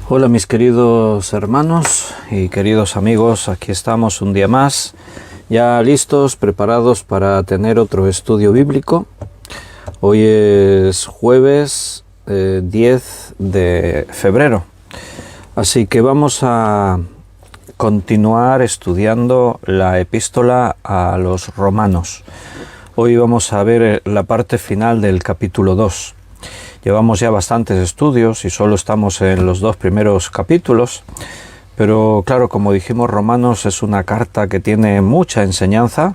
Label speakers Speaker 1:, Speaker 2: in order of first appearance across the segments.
Speaker 1: Hola mis queridos hermanos y queridos amigos, aquí estamos un día más, ya listos, preparados para tener otro estudio bíblico. Hoy es jueves 10 de febrero, así que vamos a continuar estudiando la epístola a los romanos. Hoy vamos a ver la parte final del capítulo 2. Llevamos ya bastantes estudios y solo estamos en los dos primeros capítulos, pero claro, como dijimos, Romanos es una carta que tiene mucha enseñanza.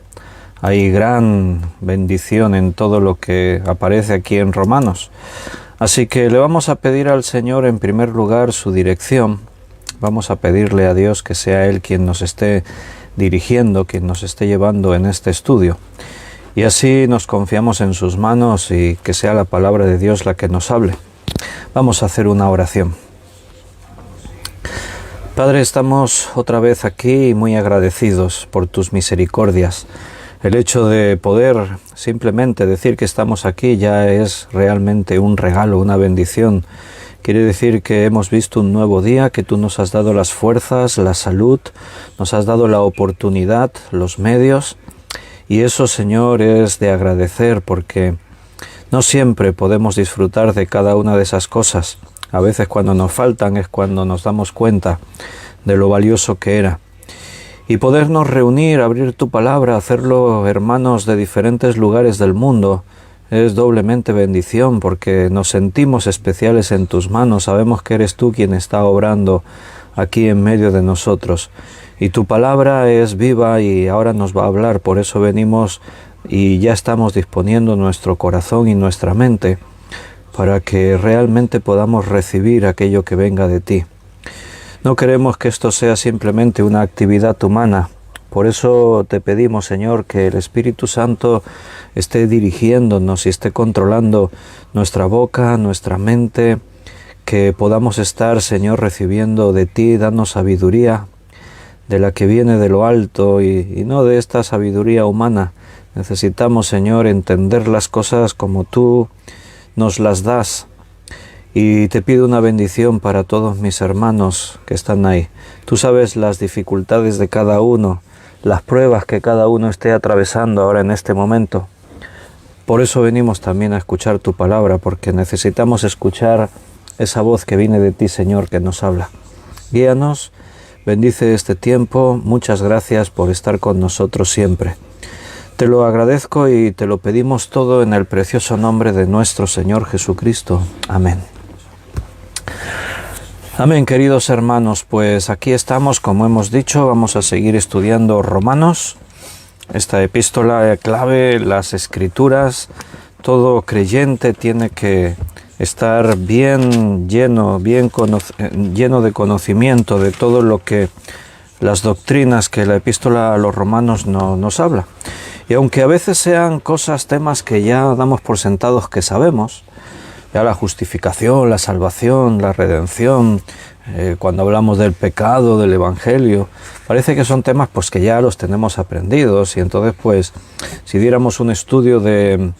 Speaker 1: Hay gran bendición en todo lo que aparece aquí en Romanos. Así que le vamos a pedir al Señor en primer lugar su dirección. Vamos a pedirle a Dios que sea Él quien nos esté dirigiendo, quien nos esté llevando en este estudio. Y así nos confiamos en sus manos y que sea la palabra de Dios la que nos hable. Vamos a hacer una oración. Padre, estamos otra vez aquí muy agradecidos por tus misericordias. El hecho de poder simplemente decir que estamos aquí ya es realmente un regalo, una bendición. Quiere decir que hemos visto un nuevo día, que tú nos has dado las fuerzas, la salud, nos has dado la oportunidad, los medios. Y eso, Señor, es de agradecer porque no siempre podemos disfrutar de cada una de esas cosas. A veces cuando nos faltan es cuando nos damos cuenta de lo valioso que era. Y podernos reunir, abrir tu palabra, hacerlo hermanos de diferentes lugares del mundo, es doblemente bendición porque nos sentimos especiales en tus manos. Sabemos que eres tú quien está obrando aquí en medio de nosotros. Y tu palabra es viva y ahora nos va a hablar, por eso venimos y ya estamos disponiendo nuestro corazón y nuestra mente para que realmente podamos recibir aquello que venga de ti. No queremos que esto sea simplemente una actividad humana, por eso te pedimos, Señor, que el Espíritu Santo esté dirigiéndonos y esté controlando nuestra boca, nuestra mente, que podamos estar, Señor, recibiendo de ti, danos sabiduría, de la que viene de lo alto y no de esta sabiduría humana. Necesitamos, Señor, entender las cosas como tú nos las das. Y te pido una bendición para todos mis hermanos que están ahí. Tú sabes las dificultades de cada uno, las pruebas que cada uno esté atravesando ahora en este momento. Por eso venimos también a escuchar tu palabra, porque necesitamos escuchar esa voz que viene de ti, Señor, que nos habla. Guíanos. Bendice este tiempo, muchas gracias por estar con nosotros siempre. Te lo agradezco y te lo pedimos todo en el precioso nombre de nuestro Señor Jesucristo. Amén. Amén, queridos hermanos, pues aquí estamos, como hemos dicho, vamos a seguir estudiando Romanos, esta epístola clave, las Escrituras. Todo creyente tiene que estar bien lleno de conocimiento de todo lo que las doctrinas que la epístola a los romanos nos habla. Y aunque a veces sean temas que ya damos por sentados que sabemos, ya la justificación, la salvación, la redención, cuando hablamos del pecado, del evangelio, parece que son temas pues que ya los tenemos aprendidos y entonces pues si diéramos un estudio de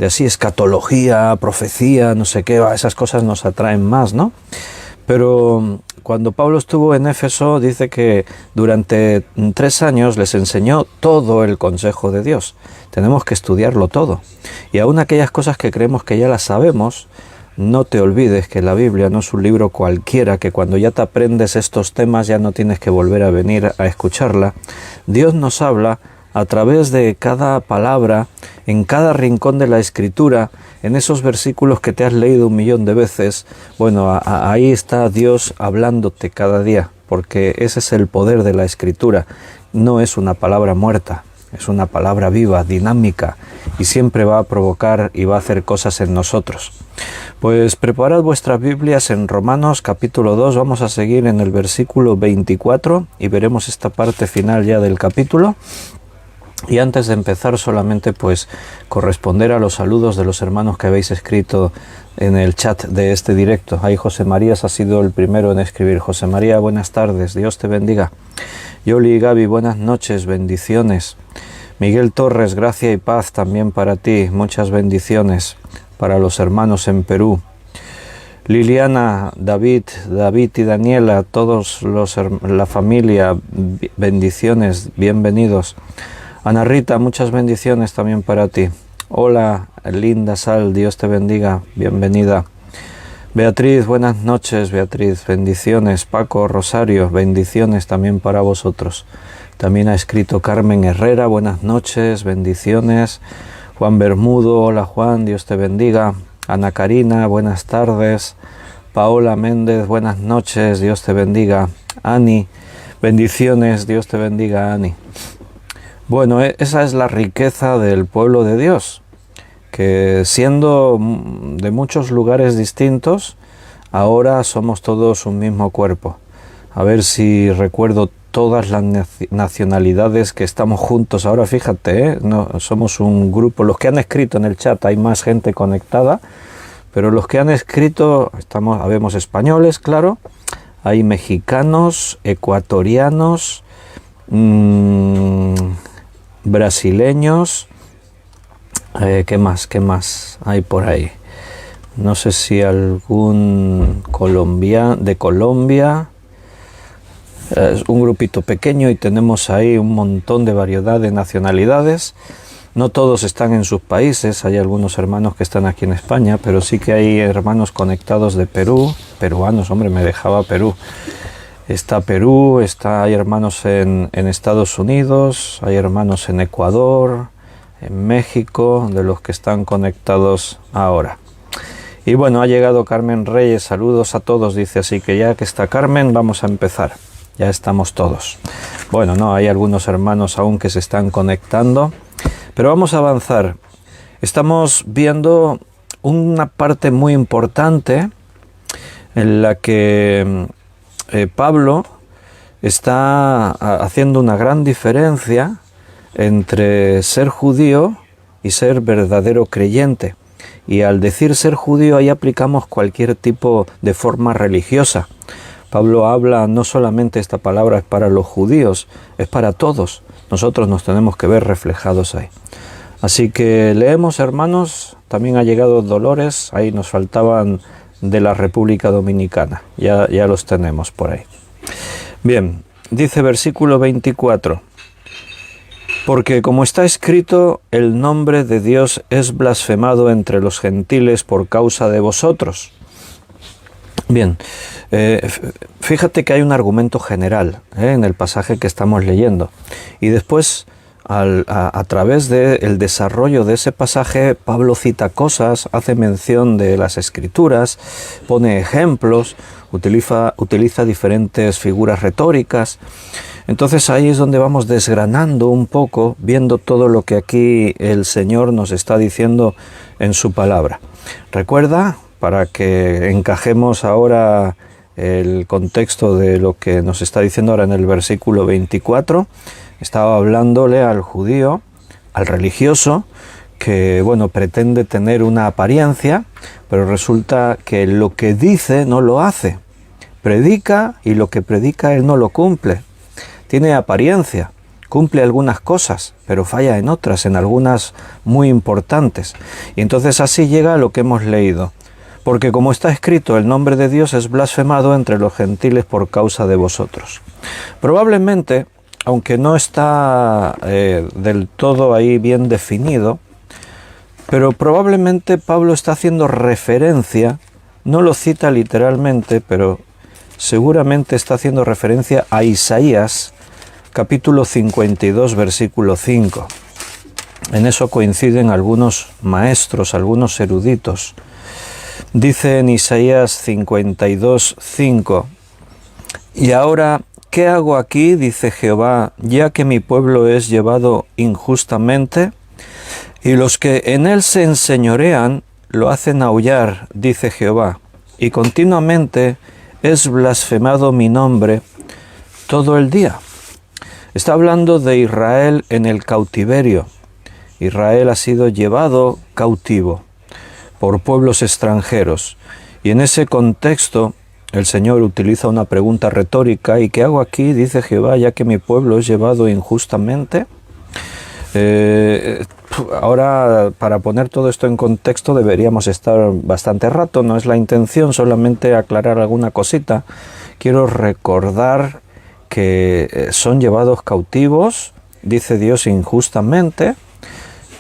Speaker 1: así escatología, profecía, no sé qué, esas cosas nos atraen más, ¿no? Pero cuando Pablo estuvo en Éfeso, dice que durante 3 años les enseñó todo el consejo de Dios. Tenemos que estudiarlo todo. Y aún aquellas cosas que creemos que ya las sabemos, no te olvides que la Biblia no es un libro cualquiera, que cuando ya te aprendes estos temas ya no tienes que volver a venir a escucharla. Dios nos habla a través de cada palabra, en cada rincón de la Escritura, en esos versículos que te has leído 1.000.000 de veces. Bueno, ahí está Dios hablándote cada día, porque ese es el poder de la Escritura. No es una palabra muerta, es una palabra viva, dinámica, y siempre va a provocar y va a hacer cosas en nosotros. Pues preparad vuestras Biblias en Romanos capítulo 2, vamos a seguir en el versículo 24 y veremos esta parte final ya del capítulo. Y antes de empezar solamente pues corresponder a los saludos de los hermanos que habéis escrito en el chat de este directo. Ahí José María ha sido el primero en escribir. José María, buenas tardes, Dios te bendiga. Yoli y Gaby, buenas noches, bendiciones. Miguel Torres, gracia y paz también para ti, muchas bendiciones para los hermanos en Perú. Liliana, David y Daniela, todos la familia, bendiciones, bienvenidos. Ana Rita, muchas bendiciones también para ti. Hola, linda Sal, Dios te bendiga, bienvenida. Beatriz, buenas noches, Beatriz, bendiciones. Paco, Rosario, bendiciones también para vosotros. También ha escrito Carmen Herrera, buenas noches, bendiciones. Juan Bermudo, hola Juan, Dios te bendiga. Ana Karina, buenas tardes. Paola Méndez, buenas noches, Dios te bendiga. Ani, bendiciones, Dios te bendiga, Ani. Bueno, esa es la riqueza del pueblo de Dios, que siendo de muchos lugares distintos, ahora somos todos un mismo cuerpo. A ver si recuerdo todas las nacionalidades que estamos juntos ahora, fíjate, no, somos un grupo, los que han escrito en el chat, hay más gente conectada, pero los que han escrito, habemos españoles, claro, hay mexicanos, ecuatorianos, brasileños, ¿qué más hay por ahí? No sé si algún de Colombia. Es un grupito pequeño y tenemos ahí un montón de variedad de nacionalidades. No todos están en sus países, hay algunos hermanos que están aquí en España, pero sí que hay hermanos conectados de Perú, peruanos, hombre, me dejaba Perú. Está Perú, hay hermanos en Estados Unidos, hay hermanos en Ecuador, en México, de los que están conectados ahora. Y bueno, ha llegado Carmen Reyes, saludos a todos, dice, así que ya que está Carmen, vamos a empezar. Ya estamos todos. Bueno, no, hay algunos hermanos aún que se están conectando, pero vamos a avanzar. Estamos viendo una parte muy importante en la que Pablo está haciendo una gran diferencia entre ser judío y ser verdadero creyente. Y al decir ser judío, ahí aplicamos cualquier tipo de forma religiosa. Pablo habla, no solamente esta palabra es para los judíos, es para todos. Nosotros nos tenemos que ver reflejados ahí. Así que leemos, hermanos, también ha llegado Dolores, ahí nos faltaban de la República Dominicana, ya los tenemos por ahí. Bien, dice versículo 24, porque como está escrito, el nombre de Dios es blasfemado entre los gentiles por causa de vosotros. Bien, fíjate que hay un argumento general en el pasaje que estamos leyendo y después a través del desarrollo de ese pasaje Pablo cita cosas, hace mención de las escrituras, pone ejemplos, utiliza diferentes figuras retóricas. Entonces ahí es donde vamos desgranando un poco, viendo todo lo que aquí el Señor nos está diciendo en su palabra. Recuerda, para que encajemos ahora el contexto de lo que nos está diciendo ahora en el versículo 24, estaba hablándole al judío, al religioso, que bueno, pretende tener una apariencia, pero resulta que lo que dice no lo hace. Predica y lo que predica él no lo cumple. Tiene apariencia, cumple algunas cosas, pero falla en otras, en algunas muy importantes. Y entonces así llega a lo que hemos leído. Porque como está escrito, el nombre de Dios es blasfemado entre los gentiles por causa de vosotros. Probablemente, aunque no está del todo ahí bien definido, pero probablemente Pablo está haciendo referencia, no lo cita literalmente, pero seguramente está haciendo referencia a Isaías, capítulo 52, versículo 5. En eso coinciden algunos maestros, algunos eruditos. Dice en Isaías 52, 5, y ahora, ¿qué hago aquí? Dice Jehová, ya que mi pueblo es llevado injustamente, y los que en él se enseñorean lo hacen aullar, dice Jehová, y continuamente es blasfemado mi nombre todo el día. Está hablando de Israel en el cautiverio. Israel ha sido llevado cautivo por pueblos extranjeros. Y en ese contexto el Señor utiliza una pregunta retórica. ¿Y qué hago aquí? Dice Jehová, ya que mi pueblo es llevado injustamente. Ahora, para poner todo esto en contexto, deberíamos estar bastante rato, no es la intención, solamente aclarar alguna cosita. Quiero recordar que son llevados cautivos, dice Dios, injustamente,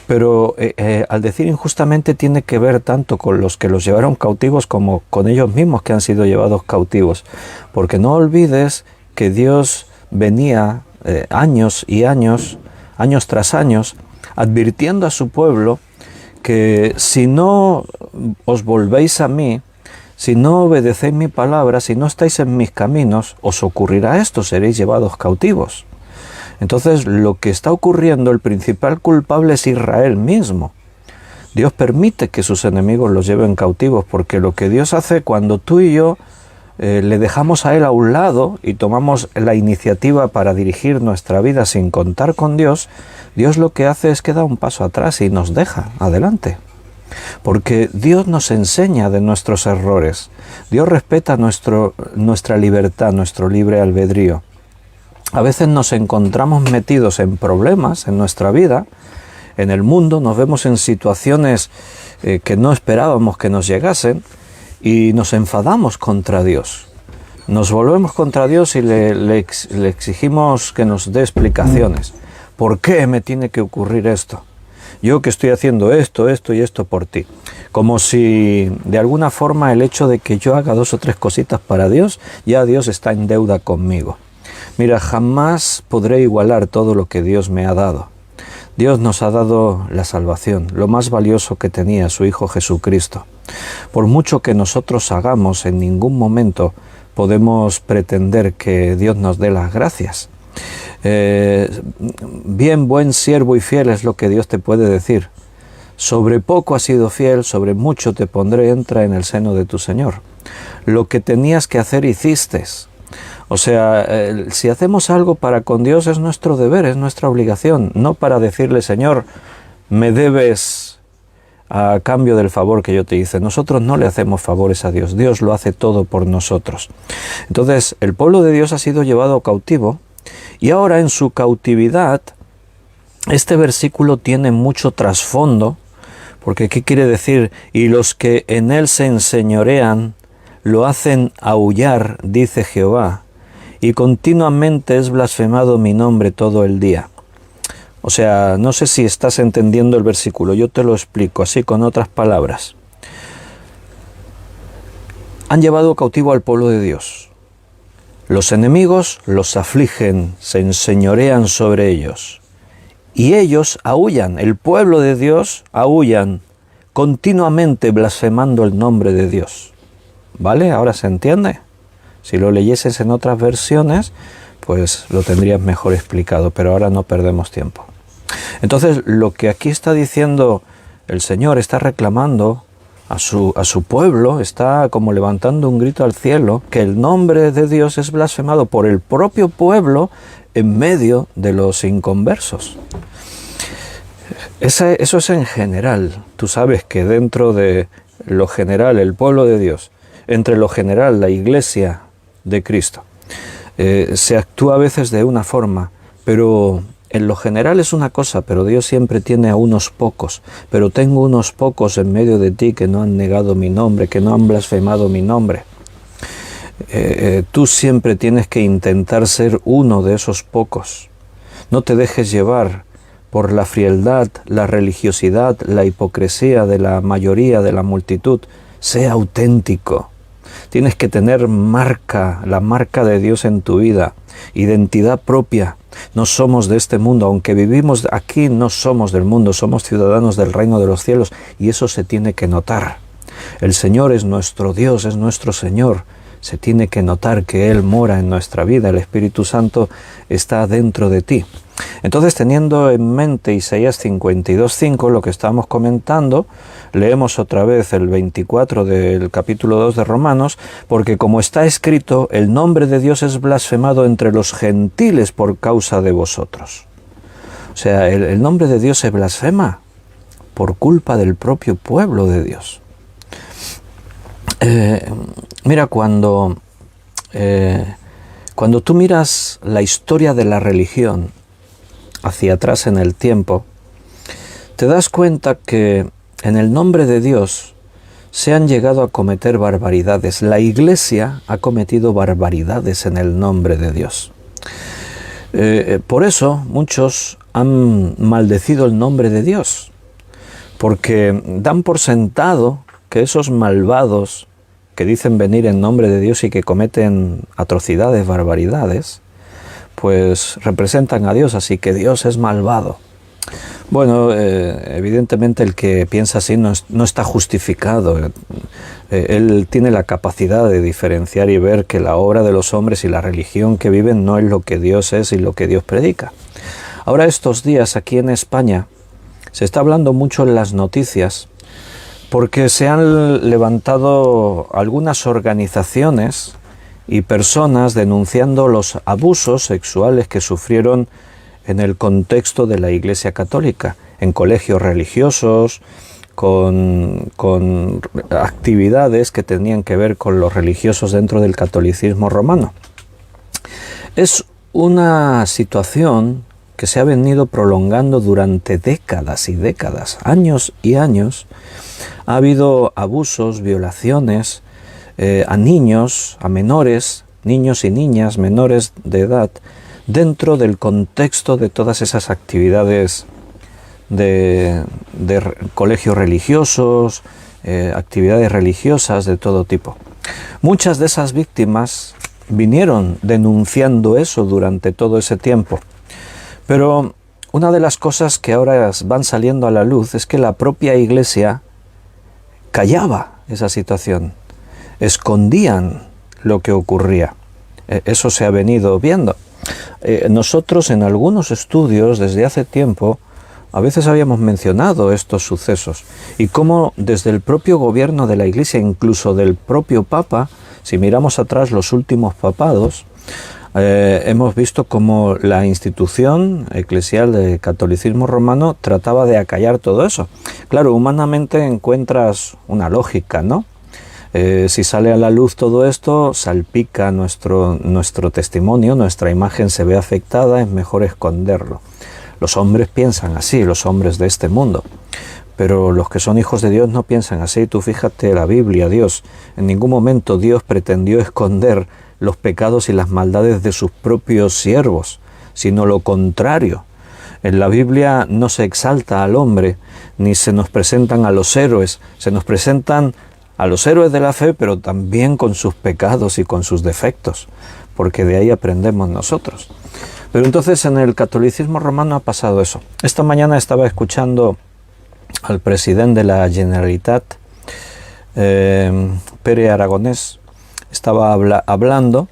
Speaker 1: pero al decir injustamente tiene que ver tanto con los que los llevaron cautivos como con ellos mismos que han sido llevados cautivos. Porque no olvides que Dios venía años y años, años tras años, advirtiendo a su pueblo que si no os volvéis a mí, si no obedecéis mi palabra, si no estáis en mis caminos, os ocurrirá esto, seréis llevados cautivos. Entonces, lo que está ocurriendo, el principal culpable es Israel mismo. Dios permite que sus enemigos los lleven cautivos, porque lo que Dios hace cuando tú y yo le dejamos a Él a un lado y tomamos la iniciativa para dirigir nuestra vida sin contar con Dios, Dios lo que hace es que da un paso atrás y nos deja adelante. Porque Dios nos enseña de nuestros errores. Dios respeta nuestra libertad, nuestro libre albedrío. A veces nos encontramos metidos en problemas en nuestra vida, en el mundo, nos vemos en situaciones que no esperábamos que nos llegasen y nos enfadamos contra Dios. Nos volvemos contra Dios y le exigimos que nos dé explicaciones. ¿Por qué me tiene que ocurrir esto? Yo que estoy haciendo esto y esto por ti. Como si de alguna forma el hecho de que yo haga 2 o 3 cositas para Dios, ya Dios está en deuda conmigo. Mira, jamás podré igualar todo lo que Dios me ha dado. Dios nos ha dado la salvación, lo más valioso que tenía su Hijo Jesucristo. Por mucho que nosotros hagamos, en ningún momento podemos pretender que Dios nos dé las gracias. Bien, buen siervo y fiel es lo que Dios te puede decir. Sobre poco has sido fiel, sobre mucho te pondré, entra en el seno de tu Señor. Lo que tenías que hacer hiciste. O sea, si hacemos algo para con Dios es nuestro deber, es nuestra obligación, no para decirle, Señor, me debes a cambio del favor que yo te hice. Nosotros no le hacemos favores a Dios, Dios lo hace todo por nosotros. Entonces, el pueblo de Dios ha sido llevado cautivo y ahora en su cautividad, este versículo tiene mucho trasfondo, porque ¿qué quiere decir? Y los que en él se enseñorean, lo hacen aullar, dice Jehová, y continuamente es blasfemado mi nombre todo el día. O sea, no sé si estás entendiendo el versículo, yo te lo explico así con otras palabras. Han llevado cautivo al pueblo de Dios. Los enemigos los afligen, se enseñorean sobre ellos. Y ellos aúllan, el pueblo de Dios aúllan, continuamente blasfemando el nombre de Dios. ¿Vale? ¿Ahora se entiende? Si lo leyeses en otras versiones, pues lo tendrías mejor explicado, pero ahora no perdemos tiempo. Entonces, lo que aquí está diciendo el Señor, está reclamando a su pueblo, está como levantando un grito al cielo, que el nombre de Dios es blasfemado por el propio pueblo en medio de los inconversos. Eso es en general. Tú sabes que dentro de lo general, el pueblo de Dios, entre lo general, la iglesia de Cristo, se actúa a veces de una forma, pero en lo general es una cosa, pero Dios siempre tiene a unos pocos. Pero tengo unos pocos en medio de ti que no han negado mi nombre, que no han blasfemado mi nombre. Tú siempre tienes que intentar ser uno de esos pocos. No te dejes llevar por la frialdad, la religiosidad, la hipocresía de la mayoría de la multitud. Sea auténtico. Tienes que tener marca, la marca de Dios en tu vida, identidad propia. No somos de este mundo, aunque vivimos aquí, no somos del mundo, somos ciudadanos del reino de los cielos y eso se tiene que notar. El Señor es nuestro Dios, es nuestro Señor. Se tiene que notar que Él mora en nuestra vida, el Espíritu Santo está dentro de ti. Entonces, teniendo en mente Isaías 52:5, lo que estamos comentando, leemos otra vez el 24 del capítulo 2 de Romanos, porque como está escrito, el nombre de Dios es blasfemado entre los gentiles por causa de vosotros. O sea, el nombre de Dios se blasfema por culpa del propio pueblo de Dios. Mira, cuando tú miras la historia de la religión, hacia atrás en el tiempo, te das cuenta que en el nombre de Dios se han llegado a cometer barbaridades. La Iglesia ha cometido barbaridades en el nombre de Dios. Por eso muchos han maldecido el nombre de Dios, porque dan por sentado que esos malvados que dicen venir en nombre de Dios y que cometen atrocidades, barbaridades, pues representan a Dios, así que Dios es malvado. Bueno, evidentemente el que piensa así no está justificado. Él tiene la capacidad de diferenciar y ver que la obra de los hombres y la religión que viven no es lo que Dios es y lo que Dios predica. Ahora estos días aquí en España se está hablando mucho en las noticias porque se han levantado algunas organizaciones y personas denunciando los abusos sexuales que sufrieron en el contexto de la Iglesia Católica, en colegios religiosos, con actividades que tenían que ver con los religiosos dentro del catolicismo romano. Es una situación que se ha venido prolongando durante décadas y décadas, años y años. Ha habido abusos, violaciones a niños, a menores, niños y niñas menores de edad, dentro del contexto de todas esas actividades de colegios religiosos, actividades religiosas de todo tipo. Muchas de esas víctimas vinieron denunciando eso durante todo ese tiempo. Pero una de las cosas que ahora van saliendo a la luz es que la propia Iglesia callaba esa situación, escondían lo que ocurría. Eso se ha venido viendo. Nosotros en algunos estudios desde hace tiempo a veces habíamos mencionado estos sucesos y cómo desde el propio gobierno de la Iglesia, incluso del propio Papa, si miramos atrás los últimos papados, hemos visto cómo la institución eclesial del catolicismo romano trataba de acallar todo eso. Claro, humanamente encuentras una lógica, ¿no? Si sale a la luz todo esto, salpica nuestro testimonio, nuestra imagen se ve afectada, es mejor esconderlo. Los hombres piensan así, los hombres de este mundo, pero los que son hijos de Dios no piensan así. Tú fíjate la Biblia, Dios, en ningún momento Dios pretendió esconder los pecados y las maldades de sus propios siervos, sino lo contrario. En la Biblia no se exalta al hombre, ni se nos presentan a los héroes, se nos presentan a los héroes de la fe, pero también con sus pecados y con sus defectos, porque de ahí aprendemos nosotros. Pero entonces en el catolicismo romano ha pasado eso. Esta mañana estaba escuchando al presidente de la Generalitat, Pere Aragonés, estaba hablando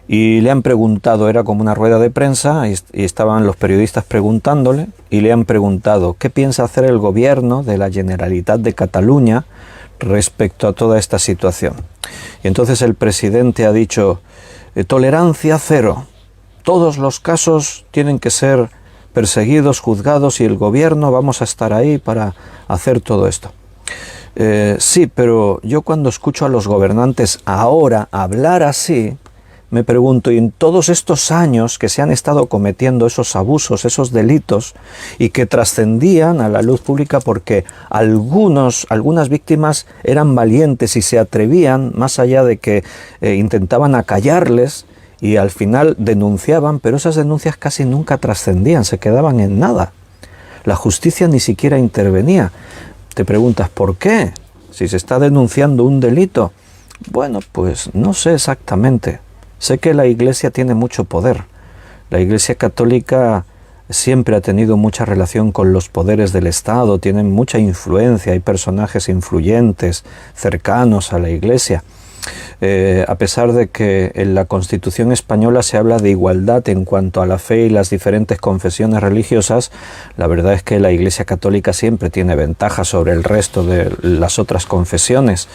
Speaker 1: y le han preguntado, era como una rueda de prensa, y estaban los periodistas preguntándole, y le han preguntado ¿qué piensa hacer el gobierno de la Generalitat de Cataluña respecto a toda esta situación? Y entonces el presidente ha dicho, tolerancia cero, todos los casos tienen que ser perseguidos, juzgados, y el gobierno vamos a estar ahí para hacer todo esto. Sí, pero yo cuando escucho a los gobernantes ahora hablar así, me pregunto, y en todos estos años que se han estado cometiendo esos abusos, esos delitos, y que trascendían a la luz pública porque algunas víctimas eran valientes y se atrevían, más allá de que intentaban acallarles, y al final denunciaban, pero esas denuncias casi nunca trascendían, se quedaban en nada. La justicia ni siquiera intervenía. Te preguntas, ¿por qué? Si se está denunciando un delito. Bueno, pues no sé exactamente. Sé que la Iglesia tiene mucho poder. La Iglesia Católica siempre ha tenido mucha relación con los poderes del Estado, tienen mucha influencia, hay personajes influyentes, cercanos a la Iglesia. A pesar de que en la Constitución española se habla de igualdad en cuanto a la fe y las diferentes confesiones religiosas, la verdad es que la Iglesia Católica siempre tiene ventaja sobre el resto de las otras confesiones.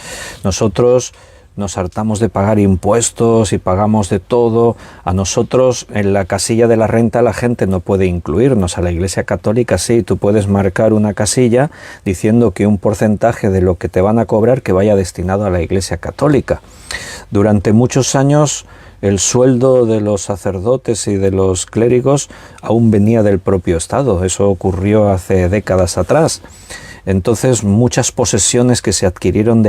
Speaker 1: Nosotros nos hartamos de pagar impuestos y pagamos de todo. A nosotros en la casilla de la renta la gente no puede incluirnos. A la Iglesia Católica sí, tú puedes marcar una casilla diciendo que un porcentaje de lo que te van a cobrar que vaya destinado a la Iglesia Católica. Durante muchos años el sueldo de los sacerdotes y de los clérigos aún venía del propio Estado. Eso ocurrió hace décadas atrás. Entonces, muchas posesiones que se adquirieron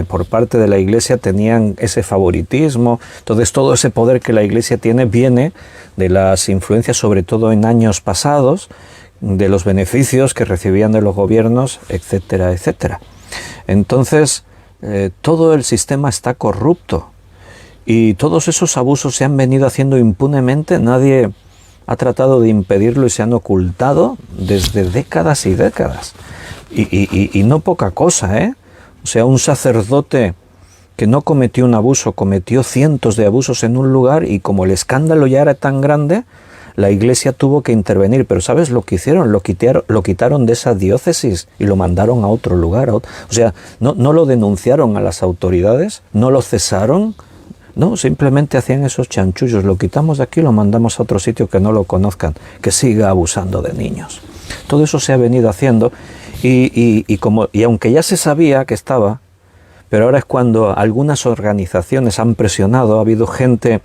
Speaker 1: por parte de la Iglesia tenían ese favoritismo. Entonces, todo ese poder que la Iglesia tiene viene de las influencias, sobre todo en años pasados, de los beneficios que recibían de los gobiernos, etcétera, etcétera. Entonces, todo el sistema está corrupto y todos esos abusos se han venido haciendo impunemente. Nadie ha tratado de impedirlo y se han ocultado desde décadas y décadas. Y no poca cosa, ¿eh? O sea, un sacerdote que no cometió un abuso, cometió cientos de abusos en un lugar, y como el escándalo ya era tan grande, la Iglesia tuvo que intervenir. Pero ¿sabes lo que hicieron? Lo quitaron de esa diócesis y lo mandaron a otro lugar. O sea, no lo denunciaron a las autoridades, no lo cesaron. No, simplemente hacían esos chanchullos. Lo quitamos de aquí y lo mandamos a otro sitio que no lo conozcan, que siga abusando de niños. Todo eso se ha venido haciendo y aunque ya se sabía que estaba, pero ahora es cuando algunas organizaciones han presionado. Ha habido gente,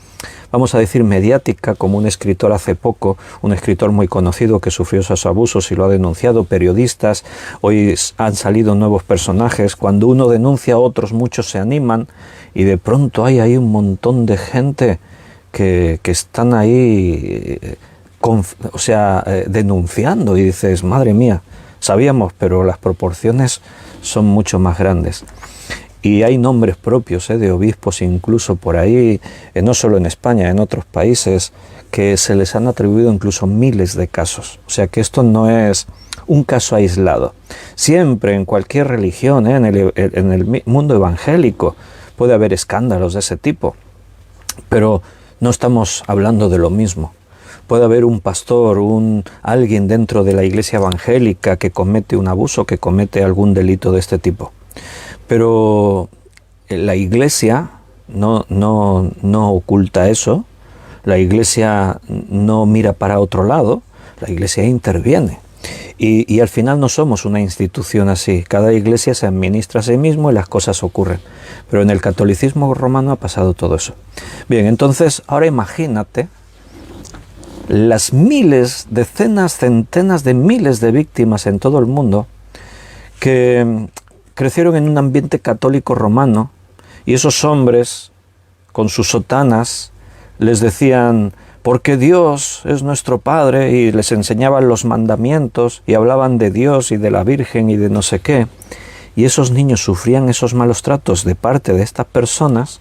Speaker 1: vamos a decir, mediática, como un escritor hace poco, un escritor muy conocido que sufrió esos abusos y lo ha denunciado, periodistas. Hoy han salido nuevos personajes. Cuando uno denuncia a otros, muchos se animan, y de pronto hay ahí un montón de gente que están ahí, denunciando, y dices, madre mía, sabíamos, pero las proporciones son mucho más grandes. Y hay nombres propios de obispos incluso por ahí, no solo en España, en otros países, que se les han atribuido incluso miles de casos. O sea que esto no es un caso aislado. Siempre, en cualquier religión, en el mundo evangélico, puede haber escándalos de ese tipo, pero no estamos hablando de lo mismo. Puede haber un pastor, alguien dentro de la iglesia evangélica que comete un abuso, que comete algún delito de este tipo. Pero la Iglesia no oculta eso, la Iglesia no mira para otro lado, la Iglesia interviene. Y al final no somos una institución así. Cada iglesia se administra a sí mismo y las cosas ocurren. Pero en el catolicismo romano ha pasado todo eso. Bien, entonces ahora imagínate las miles, decenas, centenas de miles de víctimas en todo el mundo que crecieron en un ambiente católico romano, y esos hombres con sus sotanas les decían: porque Dios es nuestro Padre, y les enseñaban los mandamientos y hablaban de Dios y de la Virgen y de no sé qué, y esos niños sufrían esos malos tratos de parte de estas personas.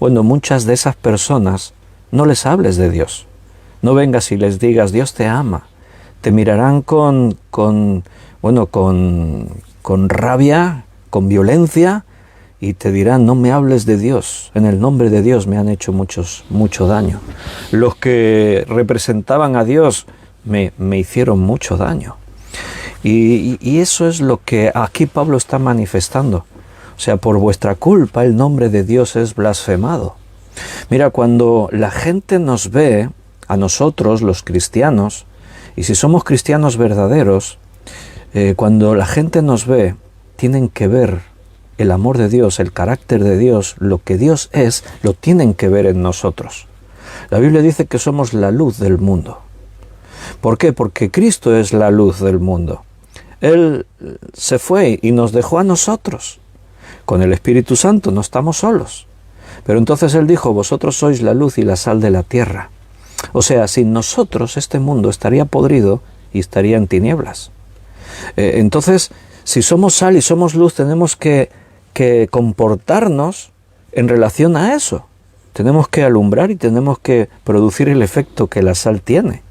Speaker 1: Bueno, muchas de esas personas no les hables de Dios, no vengas y les digas Dios te ama, te mirarán con rabia, con violencia, y te dirán: no me hables de Dios, en el nombre de Dios me han hecho mucho daño. Los que representaban a Dios me hicieron mucho daño. Y eso es lo que aquí Pablo está manifestando. O sea, por vuestra culpa el nombre de Dios es blasfemado. Mira, cuando la gente nos ve, a nosotros los cristianos, y si somos cristianos verdaderos, cuando la gente nos ve, tienen que ver el amor de Dios, el carácter de Dios, lo que Dios es, lo tienen que ver en nosotros. La Biblia dice que somos la luz del mundo. ¿Por qué? Porque Cristo es la luz del mundo. Él se fue y nos dejó a nosotros. Con el Espíritu Santo no estamos solos. Pero entonces Él dijo: vosotros sois la luz y la sal de la tierra. O sea, sin nosotros este mundo estaría podrido y estaría en tinieblas. Entonces, si somos sal y somos luz, tenemos que comportarnos en relación a eso. Tenemos que alumbrar y tenemos que producir el efecto que la sal tiene.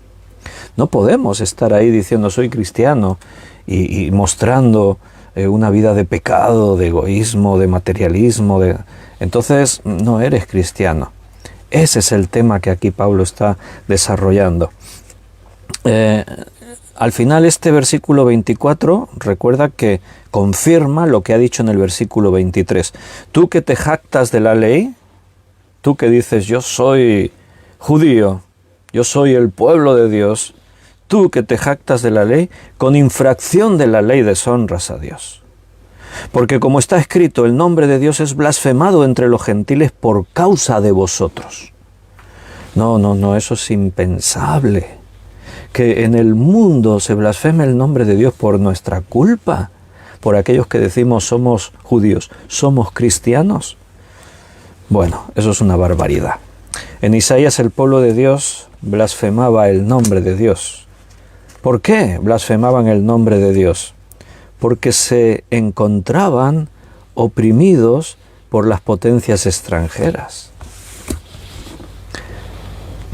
Speaker 1: No podemos estar ahí diciendo soy cristiano y mostrando una vida de pecado, de egoísmo, de materialismo. Entonces no eres cristiano. Ese es el tema que aquí Pablo está desarrollando. Al final este versículo 24, recuerda que confirma lo que ha dicho en el versículo 23. Tú que te jactas de la ley, tú que dices yo soy judío, yo soy el pueblo de Dios, tú que te jactas de la ley, con infracción de la ley deshonras a Dios. Porque como está escrito, el nombre de Dios es blasfemado entre los gentiles por causa de vosotros. No, eso es impensable. Que en el mundo se blasfeme el nombre de Dios por nuestra culpa, por aquellos que decimos somos judíos, somos cristianos. Bueno, eso es una barbaridad. En Isaías el pueblo de Dios blasfemaba el nombre de Dios. ¿Por qué blasfemaban el nombre de Dios? Porque se encontraban oprimidos por las potencias extranjeras.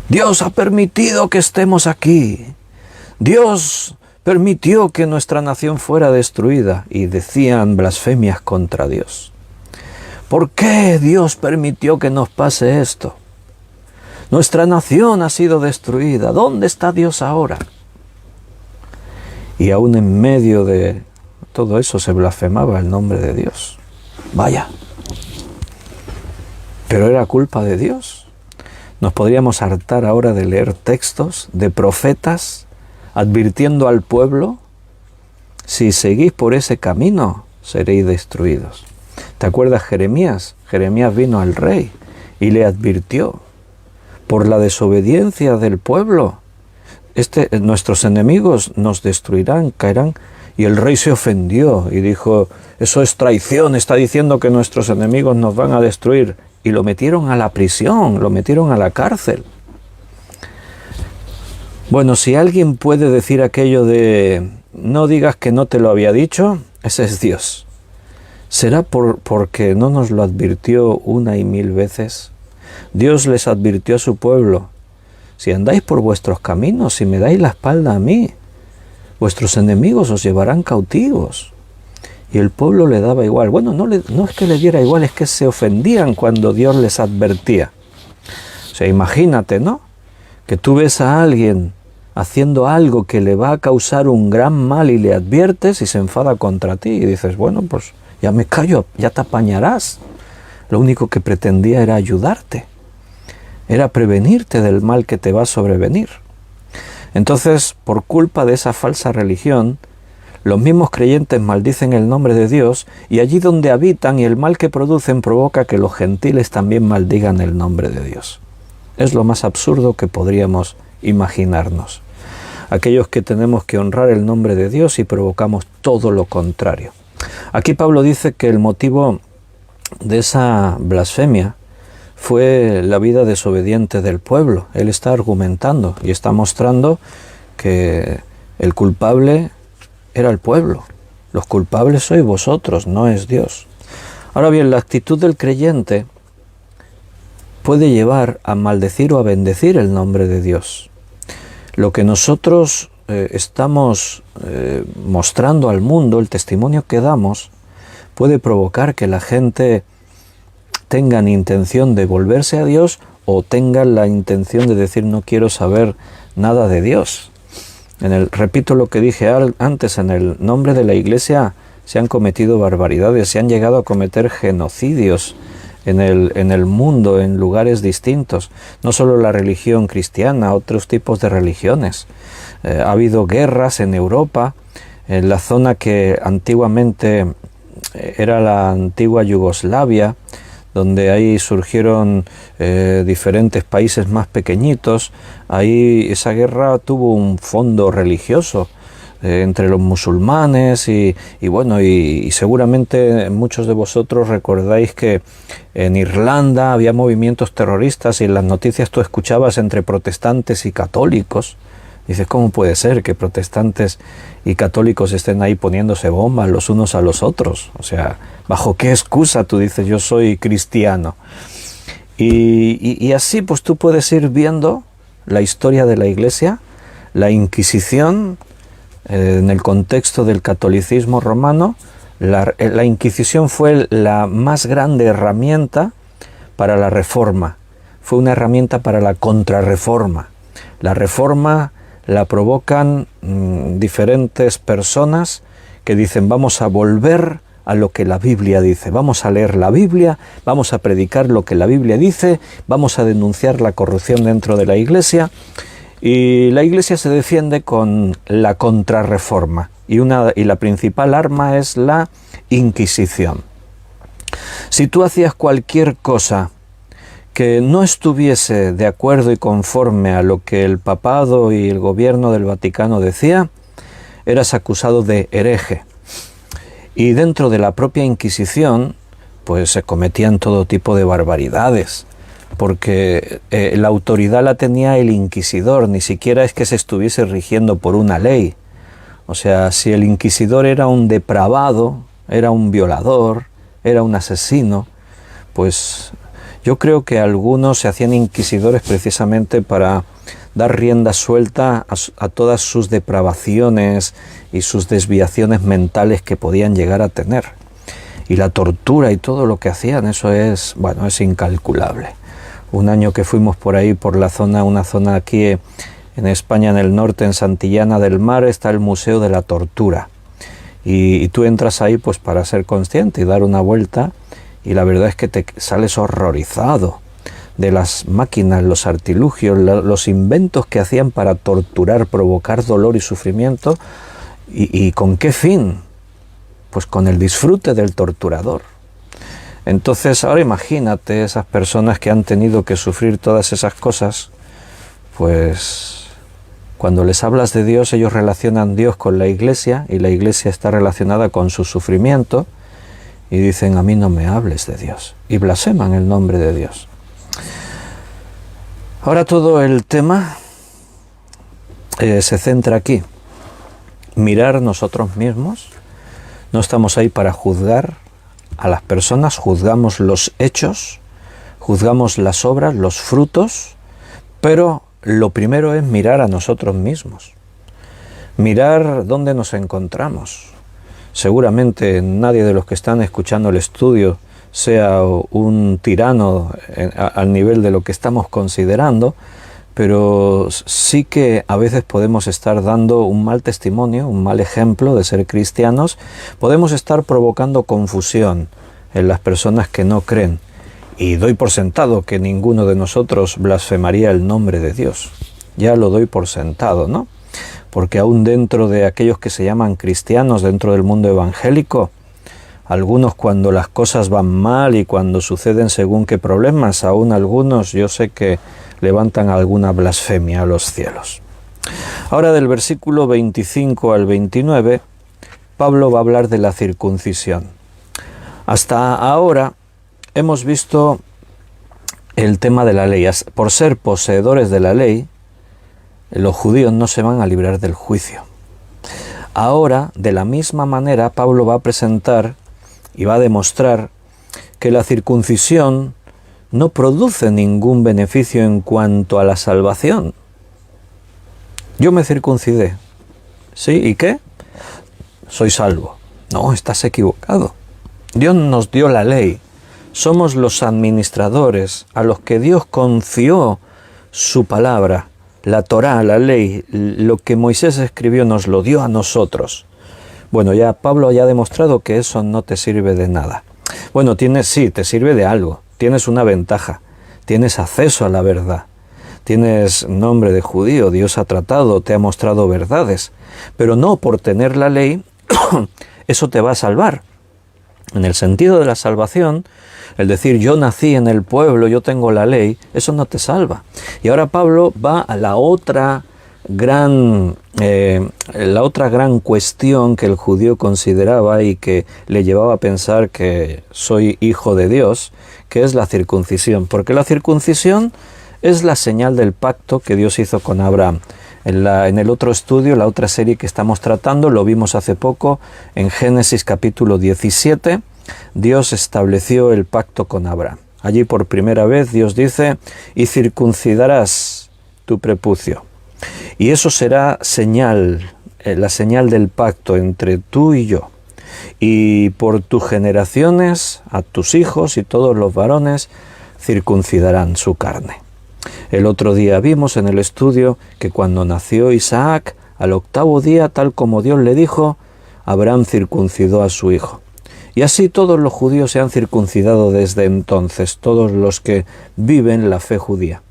Speaker 1: Dios ha permitido que estemos aquí. Dios permitió que nuestra nación fuera destruida, y decían blasfemias contra Dios. ¿Por qué Dios permitió que nos pase esto? Nuestra nación ha sido destruida. ¿Dónde está Dios ahora? Y aún en medio de todo eso se blasfemaba el nombre de Dios. Vaya. Pero era culpa de Dios. Nos podríamos hartar ahora de leer textos de profetas advirtiendo al pueblo: si seguís por ese camino, seréis destruidos. ¿Te acuerdas Jeremías? Jeremías vino al rey y le advirtió: por la desobediencia del pueblo, nuestros enemigos nos destruirán, caerán. Y el rey se ofendió y dijo: eso es traición, está diciendo que nuestros enemigos nos van a destruir. Y lo metieron a la prisión, lo metieron a la cárcel. Bueno, si alguien puede decir aquello de no digas que no te lo había dicho, ese es Dios. ¿Será porque no nos lo advirtió una y mil veces? Dios les advirtió a su pueblo: si andáis por vuestros caminos, si me dais la espalda a mí, vuestros enemigos os llevarán cautivos. Y el pueblo le daba igual. Bueno, no es que le diera igual, es que se ofendían cuando Dios les advertía. O sea, imagínate, ¿no? Que tú ves a alguien haciendo algo que le va a causar un gran mal y le adviertes y se enfada contra ti. Y dices: bueno, pues ya me callo, ya te apañarás. Lo único que pretendía era ayudarte. Era prevenirte del mal que te va a sobrevenir. Entonces, por culpa de esa falsa religión, los mismos creyentes maldicen el nombre de Dios, y allí donde habitan y el mal que producen provoca que los gentiles también maldigan el nombre de Dios. Es lo más absurdo que podríamos imaginarnos. Aquellos que tenemos que honrar el nombre de Dios y provocamos todo lo contrario. Aquí Pablo dice que el motivo de esa blasfemia fue la vida desobediente del pueblo. Él está argumentando y está mostrando que el culpable era el pueblo. Los culpables sois vosotros, no es Dios. Ahora bien, la actitud del creyente puede llevar a maldecir o a bendecir el nombre de Dios. Lo que nosotros estamos mostrando al mundo, el testimonio que damos, puede provocar que la gente tengan intención de volverse a Dios o tengan la intención de decir: no quiero saber nada de Dios. Repito lo que dije antes, en el nombre de la Iglesia se han cometido barbaridades, se han llegado a cometer genocidios en el mundo, en lugares distintos. No solo la religión cristiana, otros tipos de religiones. Ha habido guerras en Europa, en la zona que antiguamente era la antigua Yugoslavia, donde ahí surgieron diferentes países más pequeñitos. Ahí esa guerra tuvo un fondo religioso entre los musulmanes y seguramente muchos de vosotros recordáis que en Irlanda había movimientos terroristas y en las noticias tú escuchabas entre protestantes y católicos. Dices: ¿cómo puede ser que protestantes y católicos estén ahí poniéndose bombas los unos a los otros? O sea, ¿bajo qué excusa tú dices yo soy cristiano? Y así pues tú puedes ir viendo la historia de la Iglesia, la Inquisición, en el contexto del catolicismo romano. La Inquisición fue la más grande herramienta para la Reforma. Fue una herramienta para la contrarreforma. La Reforma la provocan diferentes personas que dicen: vamos a volver a lo que la Biblia dice, vamos a leer la Biblia, vamos a predicar lo que la Biblia dice, vamos a denunciar la corrupción dentro de la Iglesia. Y la Iglesia se defiende con la contrarreforma, y la principal arma es la Inquisición. Si tú hacías cualquier cosa que no estuviese de acuerdo y conforme a lo que el papado y el gobierno del Vaticano decía, eras acusado de hereje. Y dentro de la propia Inquisición, pues se cometían todo tipo de barbaridades, porque la autoridad la tenía el inquisidor, ni siquiera es que se estuviese rigiendo por una ley. O sea, si el inquisidor era un depravado, era un violador, era un asesino, pues yo creo que algunos se hacían inquisidores precisamente para dar rienda suelta a todas sus depravaciones y sus desviaciones mentales que podían llegar a tener. Y la tortura y todo lo que hacían, eso es, bueno, es incalculable. Un año que fuimos por ahí, por la zona, una zona aquí en España, en el norte, en Santillana del Mar, está el Museo de la Tortura. Y tú entras ahí pues para ser consciente y dar una vuelta, y la verdad es que te sales horrorizado de las máquinas, los artilugios, los inventos que hacían para torturar, provocar dolor y sufrimiento. ¿Y con qué fin? Pues con el disfrute del torturador. Entonces ahora imagínate esas personas que han tenido que sufrir todas esas cosas, pues cuando les hablas de Dios, ellos relacionan Dios con la Iglesia, y la Iglesia está relacionada con su sufrimiento, y dicen: a mí no me hables de Dios, y blasfeman el nombre de Dios. Ahora todo el tema se centra aquí. Mirar nosotros mismos. No estamos ahí para juzgar a las personas, juzgamos los hechos, juzgamos las obras, los frutos, pero lo primero es mirar a nosotros mismos. Mirar dónde nos encontramos. Seguramente nadie de los que están escuchando el estudio sea un tirano al nivel de lo que estamos considerando, pero sí que a veces podemos estar dando un mal testimonio, un mal ejemplo de ser cristianos. Podemos estar provocando confusión en las personas que no creen, y doy por sentado que ninguno de nosotros blasfemaría el nombre de Dios. Ya lo doy por sentado, ¿no? Porque aún dentro de aquellos que se llaman cristianos, dentro del mundo evangélico, algunos, cuando las cosas van mal y cuando suceden según qué problemas, aún algunos yo sé que levantan alguna blasfemia a los cielos. Ahora, del versículo 25 al 29, Pablo va a hablar de la circuncisión. Hasta ahora hemos visto el tema de la ley. Por ser poseedores de la ley, los judíos no se van a librar del juicio. Ahora, de la misma manera, Pablo va a presentar y va a demostrar que la circuncisión no produce ningún beneficio en cuanto a la salvación. Yo me circuncidé. ¿Sí? ¿Y qué? Soy salvo. No, estás equivocado. Dios nos dio la ley. Somos los administradores a los que Dios confió su palabra, la Torá, la ley. Lo que Moisés escribió nos lo dio a nosotros. Bueno, ya Pablo ya ha demostrado que eso no te sirve de nada. Bueno, sí, te sirve de algo. Tienes una ventaja. Tienes acceso a la verdad. Tienes nombre de judío. Dios ha tratado, te ha mostrado verdades. Pero no por tener la ley, eso te va a salvar. En el sentido de la salvación, el decir yo nací en el pueblo, yo tengo la ley, eso no te salva. Y ahora Pablo va a la otra gran cuestión que el judío consideraba y que le llevaba a pensar que soy hijo de Dios, que es la circuncisión. Porque la circuncisión es la señal del pacto que Dios hizo con Abraham. En el otro estudio, la otra serie que estamos tratando, lo vimos hace poco, en Génesis capítulo 17, Dios estableció el pacto con Abraham. Allí por primera vez Dios dice: y circuncidarás tu prepucio. Y eso será señal, la señal del pacto entre tú y yo. Y por tus generaciones, a tus hijos y todos los varones circuncidarán su carne. El otro día vimos en el estudio que cuando nació Isaac, al 8º día, tal como Dios le dijo, Abraham circuncidó a su hijo. Y así todos los judíos se han circuncidado desde entonces, todos los que viven la fe judía.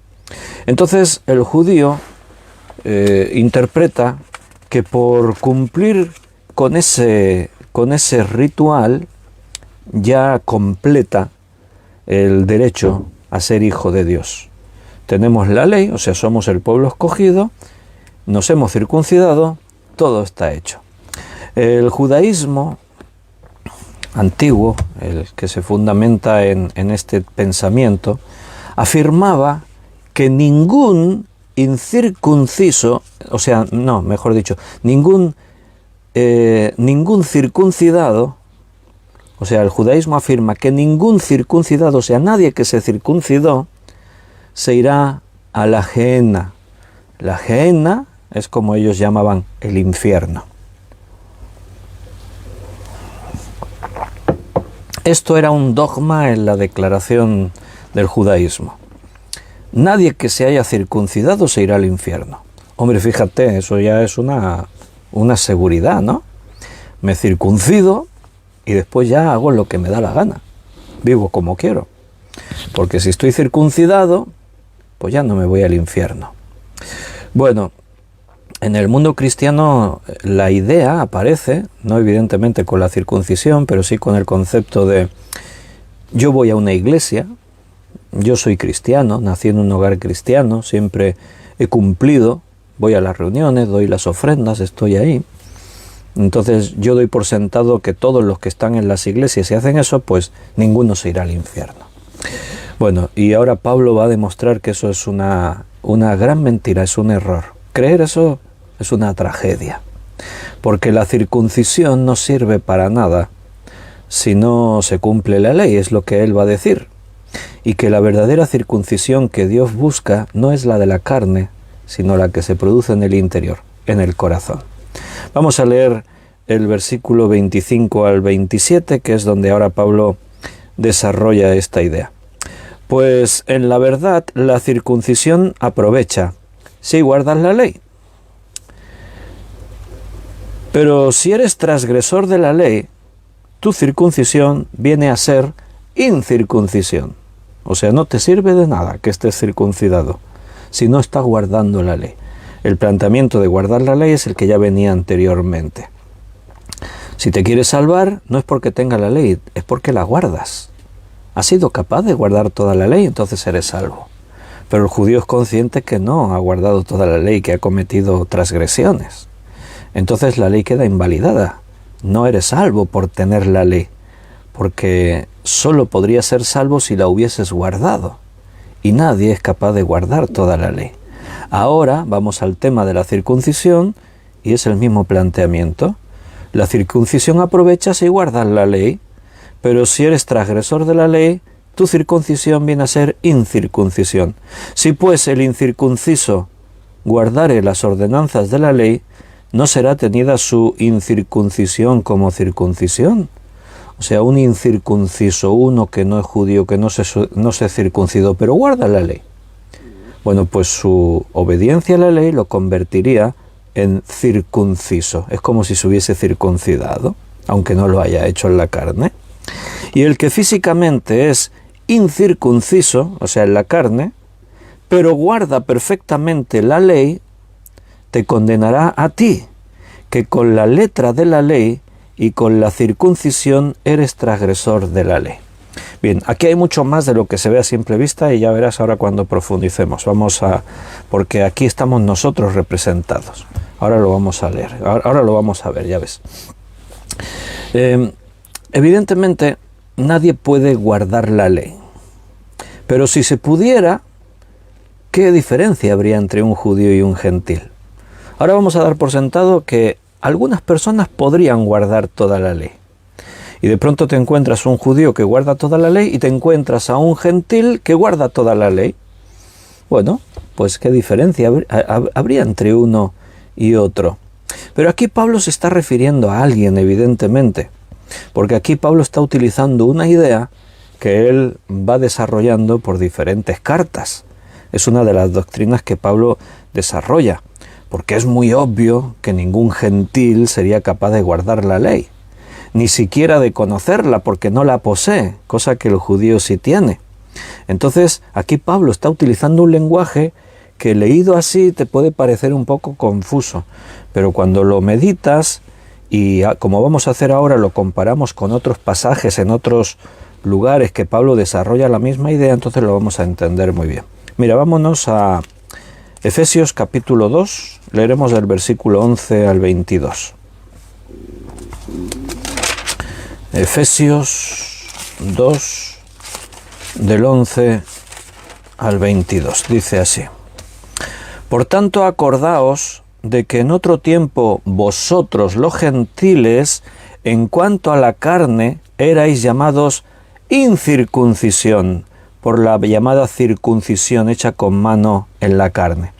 Speaker 1: Entonces el judío interpreta que por cumplir con ese ritual ya completa el derecho a ser hijo de Dios. Tenemos la ley, o sea, somos el pueblo escogido, nos hemos circuncidado, todo está hecho. El judaísmo antiguo, el que se fundamenta en este pensamiento, afirmaba que ningún incircunciso, o sea, no, mejor dicho, ningún circuncidado, o sea, el judaísmo afirma que ningún circuncidado, o sea, nadie que se circuncidó, se irá a la Gehenna. La Gehenna es como ellos llamaban el infierno. Esto era un dogma en la declaración del judaísmo. Nadie que se haya circuncidado se irá al infierno. Hombre, fíjate, eso ya es una seguridad, ¿no? Me circuncido y después ya hago lo que me da la gana. Vivo como quiero. Porque si estoy circuncidado, pues ya no me voy al infierno. Bueno, en el mundo cristiano la idea aparece, no evidentemente con la circuncisión, pero sí con el concepto de yo voy a una iglesia, yo soy cristiano, nací en un hogar cristiano, siempre he cumplido, voy a las reuniones, doy las ofrendas, estoy ahí. Entonces yo doy por sentado que todos los que están en las iglesias y hacen eso, pues ninguno se irá al infierno. Bueno, y ahora Pablo va a demostrar que eso es una gran mentira, es un error. Creer eso es una tragedia, porque la circuncisión no sirve para nada si no se cumple la ley, es lo que él va a decir. Y que la verdadera circuncisión que Dios busca no es la de la carne, sino la que se produce en el interior, en el corazón. Vamos a leer el versículo 25 al 27, que es donde ahora Pablo desarrolla esta idea. Pues en la verdad la circuncisión aprovecha si guardas la ley. Pero si eres transgresor de la ley, tu circuncisión viene a ser incircuncisión. O sea, no te sirve de nada que estés circuncidado si no estás guardando la ley. El planteamiento de guardar la ley es el que ya venía anteriormente. Si te quieres salvar, no es porque tengas la ley, es porque la guardas. Has sido capaz de guardar toda la ley, entonces eres salvo. Pero el judío es consciente que no ha guardado toda la ley, que ha cometido transgresiones. Entonces la ley queda invalidada. No eres salvo por tener la ley, porque solo podrías ser salvo si la hubieses guardado. Y nadie es capaz de guardar toda la ley. Ahora vamos al tema de la circuncisión y es el mismo planteamiento. La circuncisión aprovecha si guardas la ley, pero si eres transgresor de la ley, tu circuncisión viene a ser incircuncisión. Si pues el incircunciso guardare las ordenanzas de la ley, no será tenida su incircuncisión como circuncisión. O sea, un incircunciso, uno que no es judío, que no se circuncidó, pero guarda la ley. Bueno, pues su obediencia a la ley lo convertiría en circunciso. Es como si se hubiese circuncidado, aunque no lo haya hecho en la carne. Y el que físicamente es incircunciso, o sea, en la carne, pero guarda perfectamente la ley, te condenará a ti, que con la letra de la ley y con la circuncisión eres transgresor de la ley. Bien, aquí hay mucho más de lo que se ve a simple vista y ya verás ahora cuando profundicemos. Porque aquí estamos nosotros representados. Ahora lo vamos a leer, ahora lo vamos a ver, ya ves. Evidentemente, nadie puede guardar la ley. Pero si se pudiera, ¿qué diferencia habría entre un judío y un gentil? Ahora vamos a dar por sentado que algunas personas podrían guardar toda la ley. Y de pronto te encuentras un judío que guarda toda la ley y te encuentras a un gentil que guarda toda la ley. Bueno, pues qué diferencia habría entre uno y otro. Pero aquí Pablo se está refiriendo a alguien, evidentemente. Porque aquí Pablo está utilizando una idea que él va desarrollando por diferentes cartas. Es una de las doctrinas que Pablo desarrolla. Porque es muy obvio que ningún gentil sería capaz de guardar la ley, ni siquiera de conocerla porque no la posee, cosa que el judío sí tiene. Entonces, aquí Pablo está utilizando un lenguaje que leído así te puede parecer un poco confuso, pero cuando lo meditas y como vamos a hacer ahora lo comparamos con otros pasajes en otros lugares que Pablo desarrolla la misma idea, entonces lo vamos a entender muy bien. Mira, vámonos a Efesios capítulo 2, leeremos del versículo 11 al 22. Efesios 2, del 11 al 22, dice así: Por tanto, acordaos de que en otro tiempo vosotros, los gentiles, en cuanto a la carne, erais llamados incircuncisión, por la llamada circuncisión hecha con mano en la carne.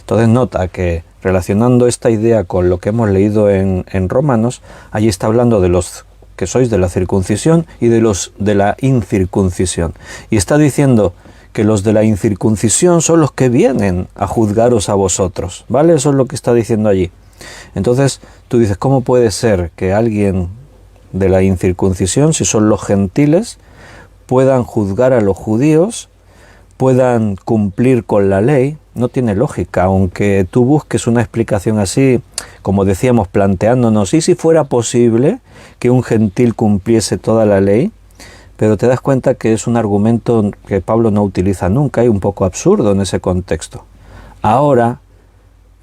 Speaker 1: Entonces nota que, relacionando esta idea con lo que hemos leído en Romanos, allí está hablando de los que sois de la circuncisión y de los de la incircuncisión. Y está diciendo que los de la incircuncisión son los que vienen a juzgaros a vosotros, ¿vale? Eso es lo que está diciendo allí. Entonces tú dices, ¿cómo puede ser que alguien de la incircuncisión, si son los gentiles, puedan juzgar a los judíos, puedan cumplir con la ley? No tiene lógica, aunque tú busques una explicación así, como decíamos, planteándonos, ¿y si fuera posible que un gentil cumpliese toda la ley? Pero te das cuenta que es un argumento que Pablo no utiliza nunca y un poco absurdo en ese contexto. Ahora,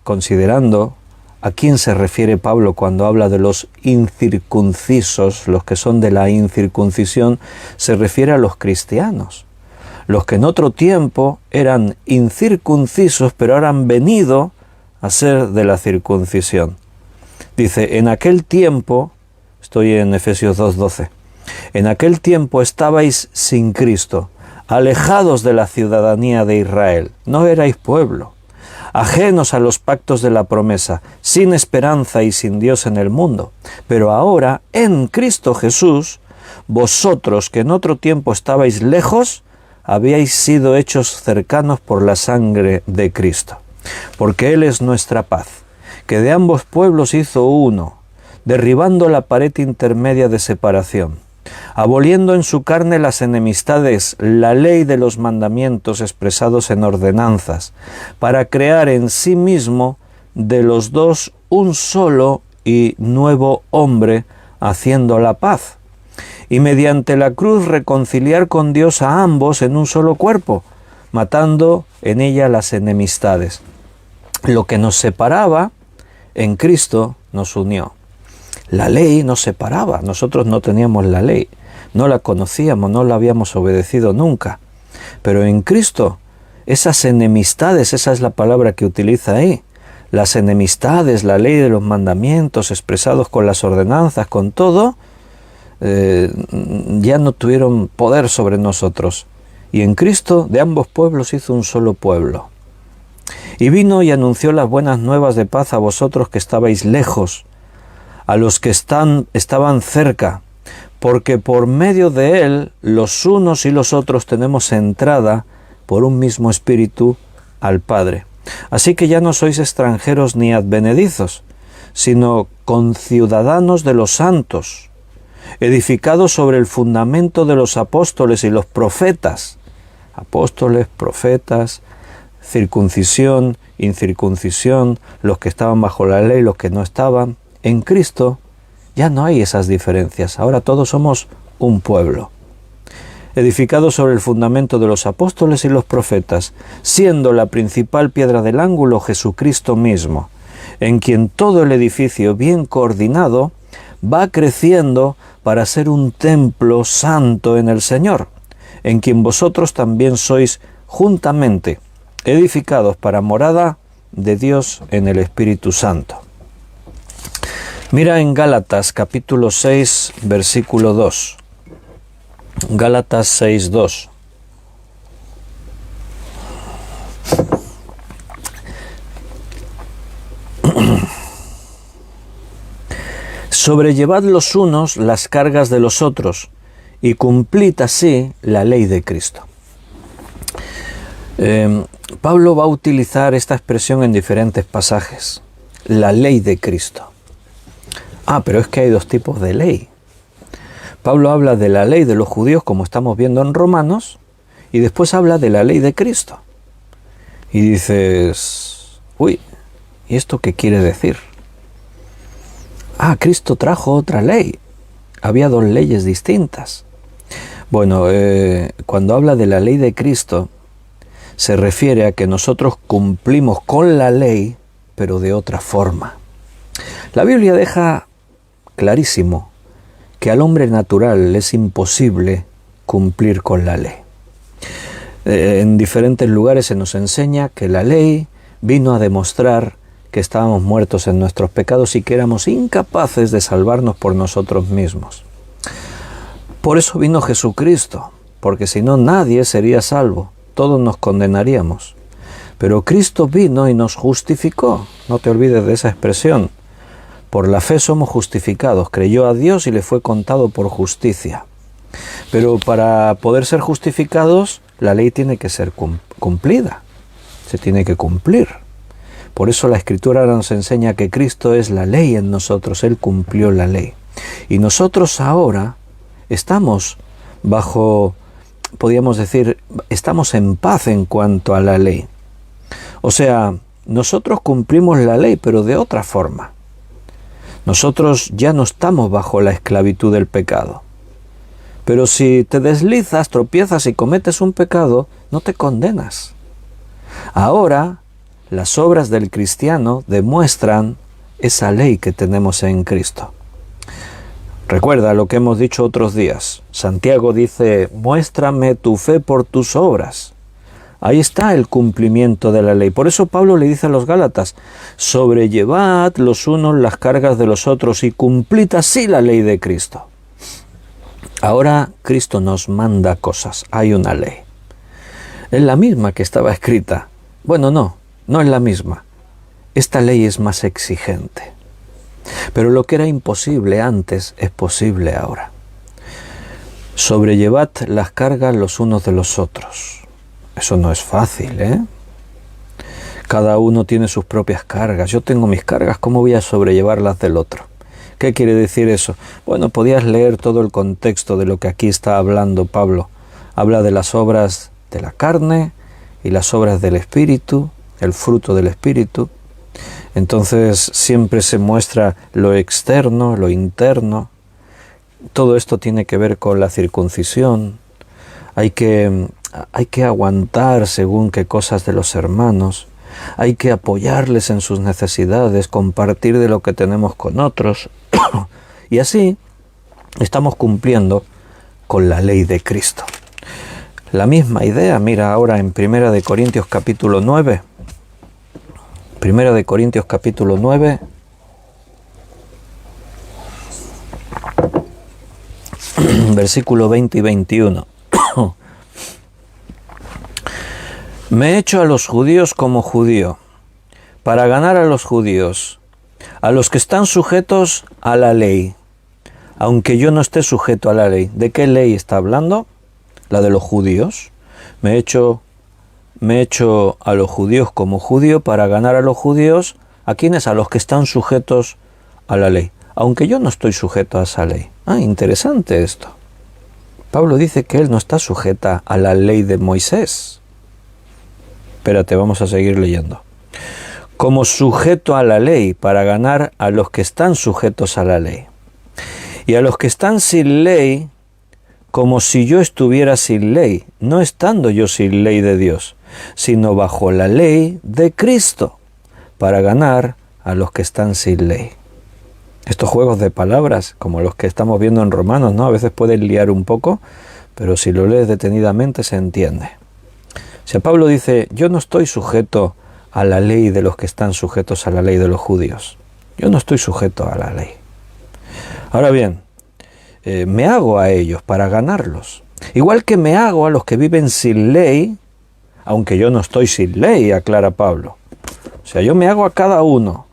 Speaker 1: considerando a quién se refiere Pablo cuando habla de los incircuncisos, los que son de la incircuncisión, se refiere a los cristianos, los que en otro tiempo eran incircuncisos, pero ahora han venido a ser de la circuncisión. Dice, en aquel tiempo, estoy en Efesios 2:12, en aquel tiempo estabais sin Cristo, alejados de la ciudadanía de Israel, no erais pueblo, ajenos a los pactos de la promesa, sin esperanza y sin Dios en el mundo. Pero ahora, en Cristo Jesús, vosotros que en otro tiempo estabais lejos, habíais sido hechos cercanos por la sangre de Cristo. Porque Él es nuestra paz, que de ambos pueblos hizo uno, derribando la pared intermedia de separación, aboliendo en su carne las enemistades, la ley de los mandamientos expresados en ordenanzas, para crear en sí mismo de los dos un solo y nuevo hombre, haciendo la paz, y mediante la cruz reconciliar con Dios a ambos en un solo cuerpo, matando en ella las enemistades. Lo que nos separaba, en Cristo nos unió. La ley nos separaba, nosotros no teníamos la ley, no la conocíamos, no la habíamos obedecido nunca. Pero en Cristo, esas enemistades, esa es la palabra que utiliza ahí, las enemistades, la ley de los mandamientos expresados con las ordenanzas, con todo, ya no tuvieron poder sobre nosotros. Y en Cristo de ambos pueblos hizo un solo pueblo. Y vino y anunció las buenas nuevas de paz a vosotros que estabais lejos, a los que estaban cerca, porque por medio de Él los unos y los otros tenemos entrada por un mismo espíritu al Padre. Así que ya no sois extranjeros ni advenedizos, sino conciudadanos de los santos, edificados sobre el fundamento de los apóstoles y los profetas. Apóstoles, profetas, circuncisión, incircuncisión, los que estaban bajo la ley, los que no estaban. En Cristo ya no hay esas diferencias, ahora todos somos un pueblo, edificados sobre el fundamento de los apóstoles y los profetas, siendo la principal piedra del ángulo Jesucristo mismo, en quien todo el edificio bien coordinado va creciendo para ser un templo santo en el Señor, en quien vosotros también sois juntamente edificados para morada de Dios en el Espíritu Santo. Mira en Gálatas capítulo 6, versículo 2. Gálatas 6, 2. Sobrellevad los unos las cargas de los otros y cumplid así la ley de Cristo. Pablo va a utilizar esta expresión en diferentes pasajes. La ley de Cristo. Pero es que hay dos tipos de ley. Pablo habla de la ley de los judíos, como estamos viendo en Romanos, y después habla de la ley de Cristo. Y dices, uy, ¿y esto qué quiere decir? Cristo trajo otra ley. Había dos leyes distintas. Bueno, cuando habla de la ley de Cristo, se refiere a que nosotros cumplimos con la ley, pero de otra forma. La Biblia deja clarísimo que al hombre natural es imposible cumplir con la ley. En diferentes lugares se nos enseña que la ley vino a demostrar que estábamos muertos en nuestros pecados y que éramos incapaces de salvarnos por nosotros mismos. Por eso vino Jesucristo, porque si no nadie sería salvo, todos nos condenaríamos. Pero Cristo vino y nos justificó, no te olvides de esa expresión. Por la fe somos justificados, creyó a Dios y le fue contado por justicia. Pero para poder ser justificados, la ley tiene que ser cumplida, se tiene que cumplir. Por eso la Escritura nos enseña que Cristo es la ley en nosotros, Él cumplió la ley. Y nosotros ahora estamos bajo, podríamos decir, estamos en paz en cuanto a la ley. O sea, nosotros cumplimos la ley, pero de otra forma. Nosotros ya no estamos bajo la esclavitud del pecado. Pero si te deslizas, tropiezas y cometes un pecado, no te condenas. Ahora, las obras del cristiano demuestran esa ley que tenemos en Cristo. Recuerda lo que hemos dicho otros días. Santiago dice, muéstrame tu fe por tus obras. Ahí está el cumplimiento de la ley. Por eso Pablo le dice a los Gálatas, sobrellevad los unos las cargas de los otros y cumplid así la ley de Cristo. Ahora Cristo nos manda cosas, hay una ley. Es la misma que estaba escrita. Bueno, no es la misma. Esta ley es más exigente. Pero lo que era imposible antes es posible ahora. Sobrellevad las cargas los unos de los otros. Eso no es fácil, ¿eh? Cada uno tiene sus propias cargas. Yo tengo mis cargas, ¿cómo voy a sobrellevar las del otro? ¿Qué quiere decir eso? Bueno, podías leer todo el contexto de lo que aquí está hablando Pablo. Habla de las obras de la carne y las obras del Espíritu, el fruto del Espíritu. Entonces siempre se muestra lo externo, lo interno. Todo esto tiene que ver con la circuncisión. Hay que aguantar según qué cosas de los hermanos. Hay que apoyarles en sus necesidades, compartir de lo que tenemos con otros. Y así estamos cumpliendo con la ley de Cristo. La misma idea, mira ahora en 1 de Corintios capítulo 9. 1 de Corintios capítulo 9. Versículo 20 y 21. Me he hecho a los judíos como judío, para ganar a los judíos, a los que están sujetos a la ley, aunque yo no esté sujeto a la ley. ¿De qué ley está hablando? La de los judíos. Me he hecho a los judíos como judío para ganar a los judíos. ¿A quiénes? A los que están sujetos a la ley, aunque yo no estoy sujeto a esa ley. Interesante esto. Pablo dice que él no está sujeta a la ley de Moisés. Espérate, vamos a seguir leyendo. Como sujeto a la ley para ganar a los que están sujetos a la ley. Y a los que están sin ley, como si yo estuviera sin ley, no estando yo sin ley de Dios, sino bajo la ley de Cristo, para ganar a los que están sin ley. Estos juegos de palabras, como los que estamos viendo en Romanos, ¿no? A veces pueden liar un poco, pero si lo lees detenidamente se entiende. O sea, Pablo dice, yo no estoy sujeto a la ley de los que están sujetos a la ley de los judíos. Yo no estoy sujeto a la ley. Ahora bien, me hago a ellos para ganarlos. Igual que me hago a los que viven sin ley, aunque yo no estoy sin ley, aclara Pablo. O sea, yo me hago a cada uno,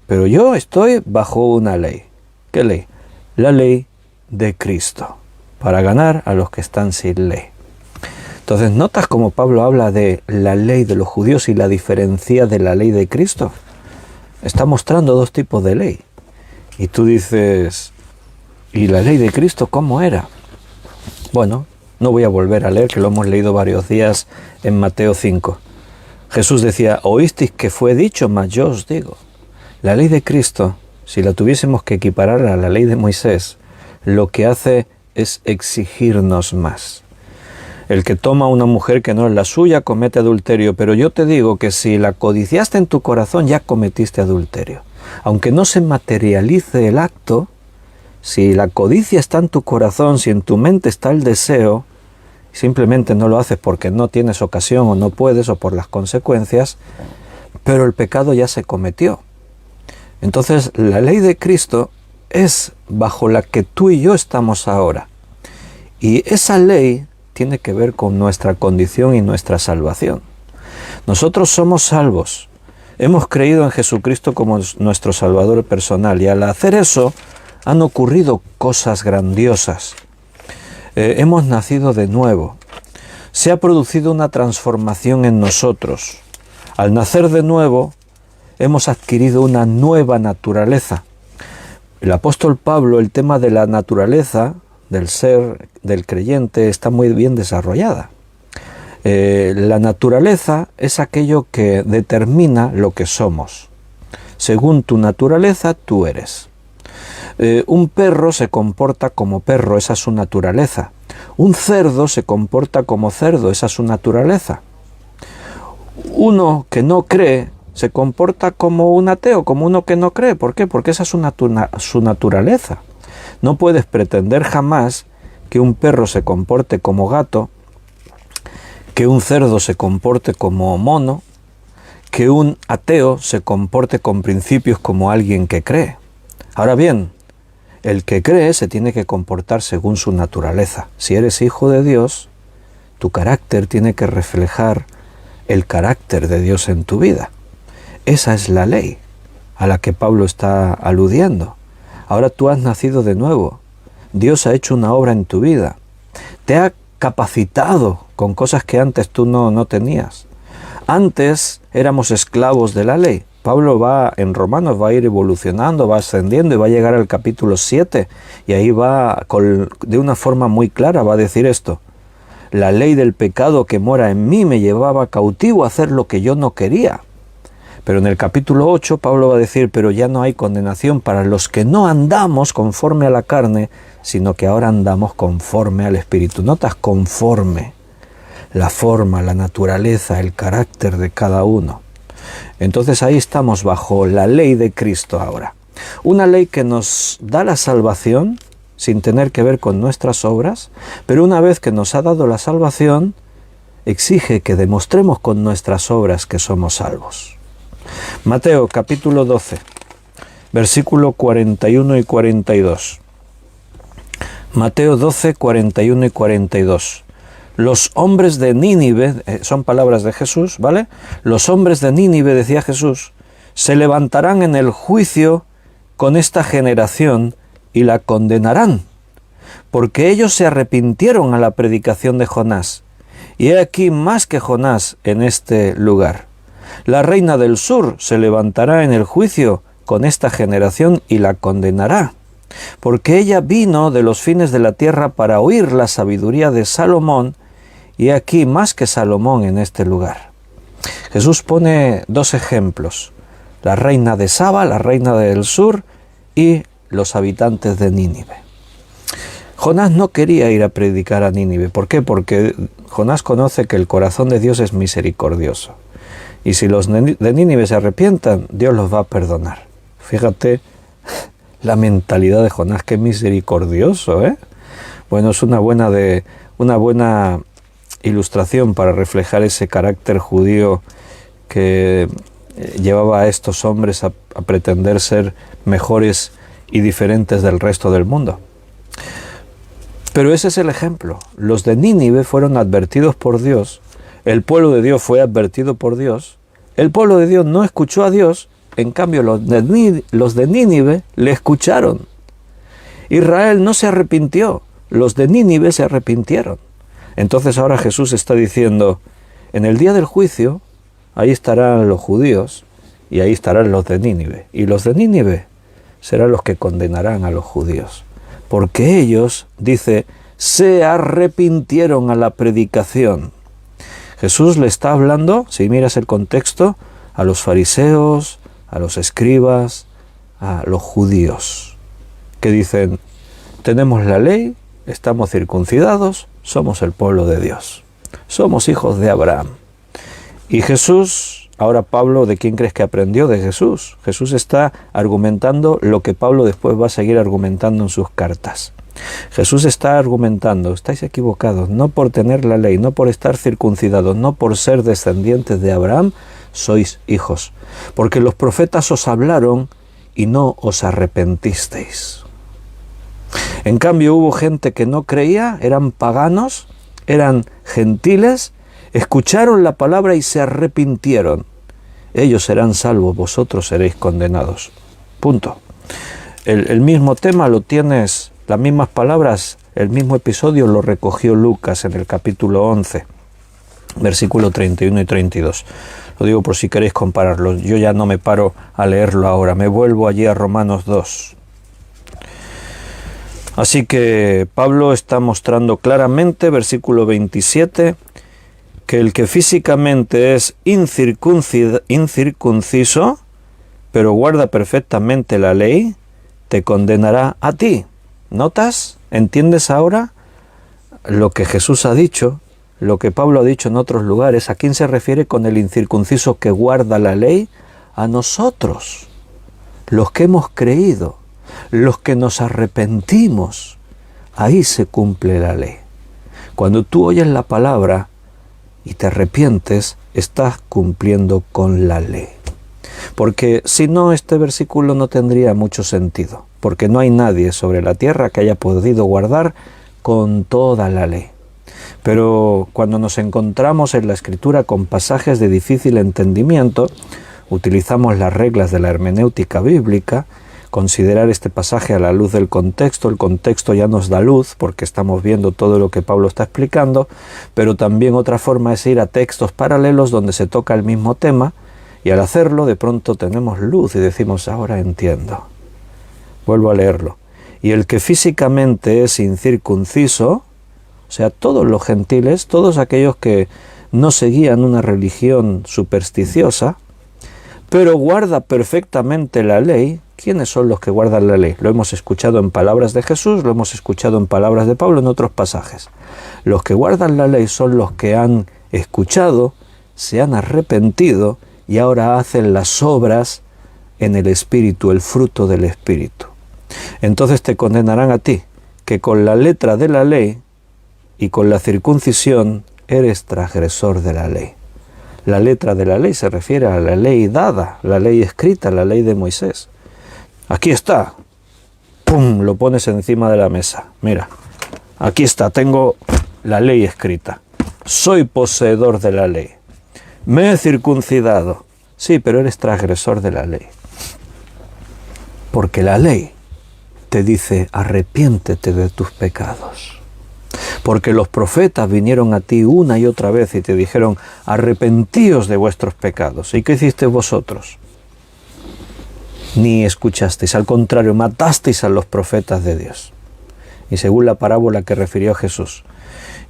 Speaker 1: pero yo estoy bajo una ley. ¿Qué ley? La ley de Cristo, para ganar a los que están sin ley. Entonces, ¿notas cómo Pablo habla de la ley de los judíos y la diferencia de la ley de Cristo? Está mostrando dos tipos de ley. Y tú dices, ¿y la ley de Cristo cómo era? Bueno, no voy a volver a leer, que lo hemos leído varios días en Mateo 5. Jesús decía, oísteis que fue dicho, mas yo os digo. La ley de Cristo, si la tuviésemos que equiparar a la ley de Moisés, lo que hace es exigirnos más. El que toma a una mujer que no es la suya comete adulterio, pero yo te digo que si la codiciaste en tu corazón ya cometiste adulterio. Aunque no se materialice el acto, si la codicia está en tu corazón, si en tu mente está el deseo, simplemente no lo haces porque no tienes ocasión o no puedes o por las consecuencias, pero el pecado ya se cometió. Entonces la ley de Cristo es bajo la que tú y yo estamos ahora. Y esa ley tiene que ver con nuestra condición y nuestra salvación. Nosotros somos salvos. Hemos creído en Jesucristo como nuestro Salvador personal y al hacer eso han ocurrido cosas grandiosas. Hemos nacido de nuevo. Se ha producido una transformación en nosotros. Al nacer de nuevo, hemos adquirido una nueva naturaleza. El apóstol Pablo, el tema de la naturaleza, del ser, del creyente, está muy bien desarrollada. La naturaleza es aquello que determina lo que somos. Según tu naturaleza, tú eres. Un perro se comporta como perro, esa es su naturaleza. Un cerdo se comporta como cerdo, esa es su naturaleza. Uno que no cree se comporta como un ateo, como uno que no cree. ¿Por qué? Porque esa es su naturaleza. No puedes pretender jamás que un perro se comporte como gato, que un cerdo se comporte como mono, que un ateo se comporte con principios como alguien que cree. Ahora bien, el que cree se tiene que comportar según su naturaleza. Si eres hijo de Dios, tu carácter tiene que reflejar el carácter de Dios en tu vida. Esa es la ley a la que Pablo está aludiendo. Ahora tú has nacido de nuevo. Dios ha hecho una obra en tu vida. Te ha capacitado con cosas que antes tú no tenías. Antes éramos esclavos de la ley. Pablo en Romanos va a ir evolucionando, va ascendiendo y va a llegar al capítulo 7 y ahí va de una forma muy clara, va a decir esto. La ley del pecado que mora en mí me llevaba cautivo a hacer lo que yo no quería. Pero en el capítulo 8 Pablo va a decir, pero ya no hay condenación para los que no andamos conforme a la carne, sino que ahora andamos conforme al Espíritu. Notas conforme, la forma, la naturaleza, el carácter de cada uno. Entonces ahí estamos bajo la ley de Cristo ahora. Una ley que nos da la salvación sin tener que ver con nuestras obras, pero una vez que nos ha dado la salvación, exige que demostremos con nuestras obras que somos salvos. Mateo capítulo 12, versículo 41 y 42. Mateo 12, 41 y 42. Los hombres de Nínive, son palabras de Jesús, ¿vale? Los hombres de Nínive, decía Jesús, se levantarán en el juicio con esta generación y la condenarán, porque ellos se arrepintieron a la predicación de Jonás. Y he aquí más que Jonás en este lugar. La reina del sur se levantará en el juicio con esta generación y la condenará, porque ella vino de los fines de la tierra para oír la sabiduría de Salomón, y aquí más que Salomón en este lugar. Jesús pone dos ejemplos, la reina de Saba, la reina del sur, y los habitantes de Nínive. Jonás no quería ir a predicar a Nínive. ¿Por qué? Porque Jonás conoce que el corazón de Dios es misericordioso. Y si los de Nínive se arrepientan, Dios los va a perdonar. Fíjate la mentalidad de Jonás, qué misericordioso, ¿eh? Bueno, es una buena ilustración para reflejar ese carácter judío que llevaba a estos hombres a pretender ser mejores y diferentes del resto del mundo. Pero ese es el ejemplo. Los de Nínive fueron advertidos por Dios, el pueblo de Dios fue advertido por Dios, el pueblo de Dios no escuchó a Dios, en cambio los de Nínive le escucharon. Israel no se arrepintió, los de Nínive se arrepintieron. Entonces ahora Jesús está diciendo, en el día del juicio, ahí estarán los judíos y ahí estarán los de Nínive. Y los de Nínive serán los que condenarán a los judíos. Porque ellos, dice, se arrepintieron a la predicación. Jesús le está hablando, si miras el contexto, a los fariseos, a los escribas, a los judíos, que dicen, tenemos la ley, estamos circuncidados, somos el pueblo de Dios. Somos hijos de Abraham. Y Jesús, ahora Pablo, ¿de quién crees que aprendió? De Jesús. Jesús está argumentando lo que Pablo después va a seguir argumentando en sus cartas. Jesús está argumentando, estáis equivocados, no por tener la ley, no por estar circuncidados, no por ser descendientes de Abraham, sois hijos. Porque los profetas os hablaron y no os arrepentisteis. En cambio hubo gente que no creía, eran paganos, eran gentiles, escucharon la palabra y se arrepintieron. Ellos serán salvos, vosotros seréis condenados. Punto. El mismo tema lo tienes, las mismas palabras, el mismo episodio lo recogió Lucas en el capítulo 11, versículo 31 y 32. Lo digo por si queréis compararlo. Yo ya no me paro a leerlo ahora, me vuelvo allí a Romanos 2. Así que Pablo está mostrando claramente, versículo 27, que el que físicamente es incircunciso, pero guarda perfectamente la ley, te condenará a ti. ¿Notas? ¿Entiendes ahora lo que Jesús ha dicho, lo que Pablo ha dicho en otros lugares? ¿A quién se refiere con el incircunciso que guarda la ley? A nosotros, los que hemos creído, los que nos arrepentimos. Ahí se cumple la ley. Cuando tú oyes la palabra y te arrepientes, estás cumpliendo con la ley. Porque si no, este versículo no tendría mucho sentido, porque no hay nadie sobre la tierra que haya podido guardar con toda la ley. Pero cuando nos encontramos en la Escritura con pasajes de difícil entendimiento, utilizamos las reglas de la hermenéutica bíblica, considerar este pasaje a la luz del contexto. El contexto ya nos da luz porque estamos viendo todo lo que Pablo está explicando, pero también otra forma es ir a textos paralelos donde se toca el mismo tema, y al hacerlo de pronto tenemos luz y decimos, ahora entiendo. Vuelvo a leerlo. Y el que físicamente es incircunciso, o sea, todos los gentiles, todos aquellos que no seguían una religión supersticiosa, pero guarda perfectamente la ley. ¿Quiénes son los que guardan la ley? Lo hemos escuchado en palabras de Jesús, lo hemos escuchado en palabras de Pablo en otros pasajes. Los que guardan la ley son los que han escuchado, se han arrepentido y ahora hacen las obras en el Espíritu, el fruto del Espíritu. Entonces te condenarán a ti, que con la letra de la ley y con la circuncisión eres transgresor de la ley. La letra de la ley se refiere a la ley dada, la ley escrita, la ley de Moisés. Aquí está. ¡Pum! Lo pones encima de la mesa. Mira, aquí está, tengo la ley escrita. Soy poseedor de la ley. Me he circuncidado. Sí, pero eres transgresor de la ley. Porque la ley te dice, arrepiéntete de tus pecados. Porque los profetas vinieron a ti una y otra vez y te dijeron, arrepentíos de vuestros pecados. ¿Y qué hicisteis vosotros? Ni escuchasteis, al contrario, matasteis a los profetas de Dios. Y según la parábola que refirió Jesús.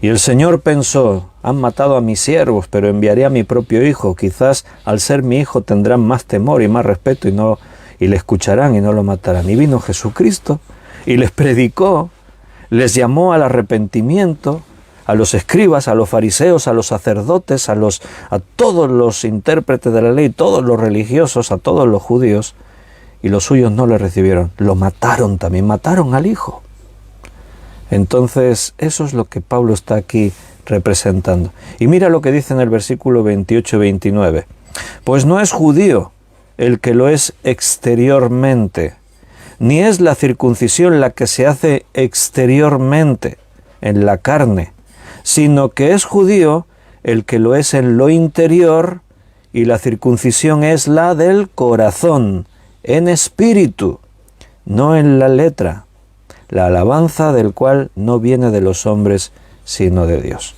Speaker 1: Y el Señor pensó, han matado a mis siervos, pero enviaré a mi propio hijo. Quizás al ser mi hijo tendrán más temor y más respeto y le escucharán y no lo matarán. Y vino Jesucristo y les predicó, les llamó al arrepentimiento, a los escribas, a los fariseos, a los sacerdotes, a todos los intérpretes de la ley, todos los religiosos, a todos los judíos, y los suyos no le recibieron. Lo mataron también, mataron al hijo. Entonces, eso es lo que Pablo está aquí representando. Y mira lo que dice en el versículo 28 y 29. Pues no es judío el que lo es exteriormente, ni es la circuncisión la que se hace exteriormente en la carne, sino que es judío el que lo es en lo interior, y la circuncisión es la del corazón, en espíritu, no en la letra, la alabanza del cual no viene de los hombres, sino de Dios.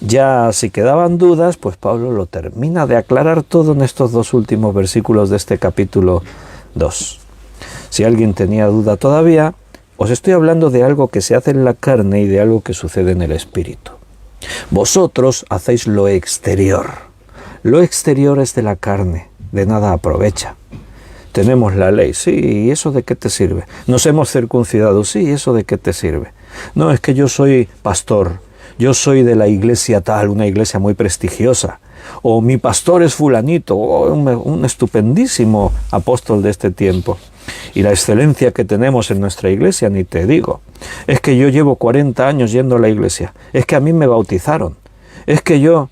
Speaker 1: Ya si quedaban dudas, pues Pablo lo termina de aclarar todo en estos dos últimos versículos de este capítulo 2. Si alguien tenía duda todavía, os estoy hablando de algo que se hace en la carne y de algo que sucede en el espíritu. Vosotros hacéis lo exterior. Lo exterior es de la carne, de nada aprovecha. Tenemos la ley, sí, ¿y eso de qué te sirve? Nos hemos circuncidado, sí, ¿y eso de qué te sirve? No, es que yo soy pastor, yo soy de la iglesia tal, una iglesia muy prestigiosa, o mi pastor es fulanito, o un estupendísimo apóstol de este tiempo. Y la excelencia que tenemos en nuestra iglesia, ni te digo. Es que yo llevo 40 años yendo a la iglesia, es que a mí me bautizaron, es que yo...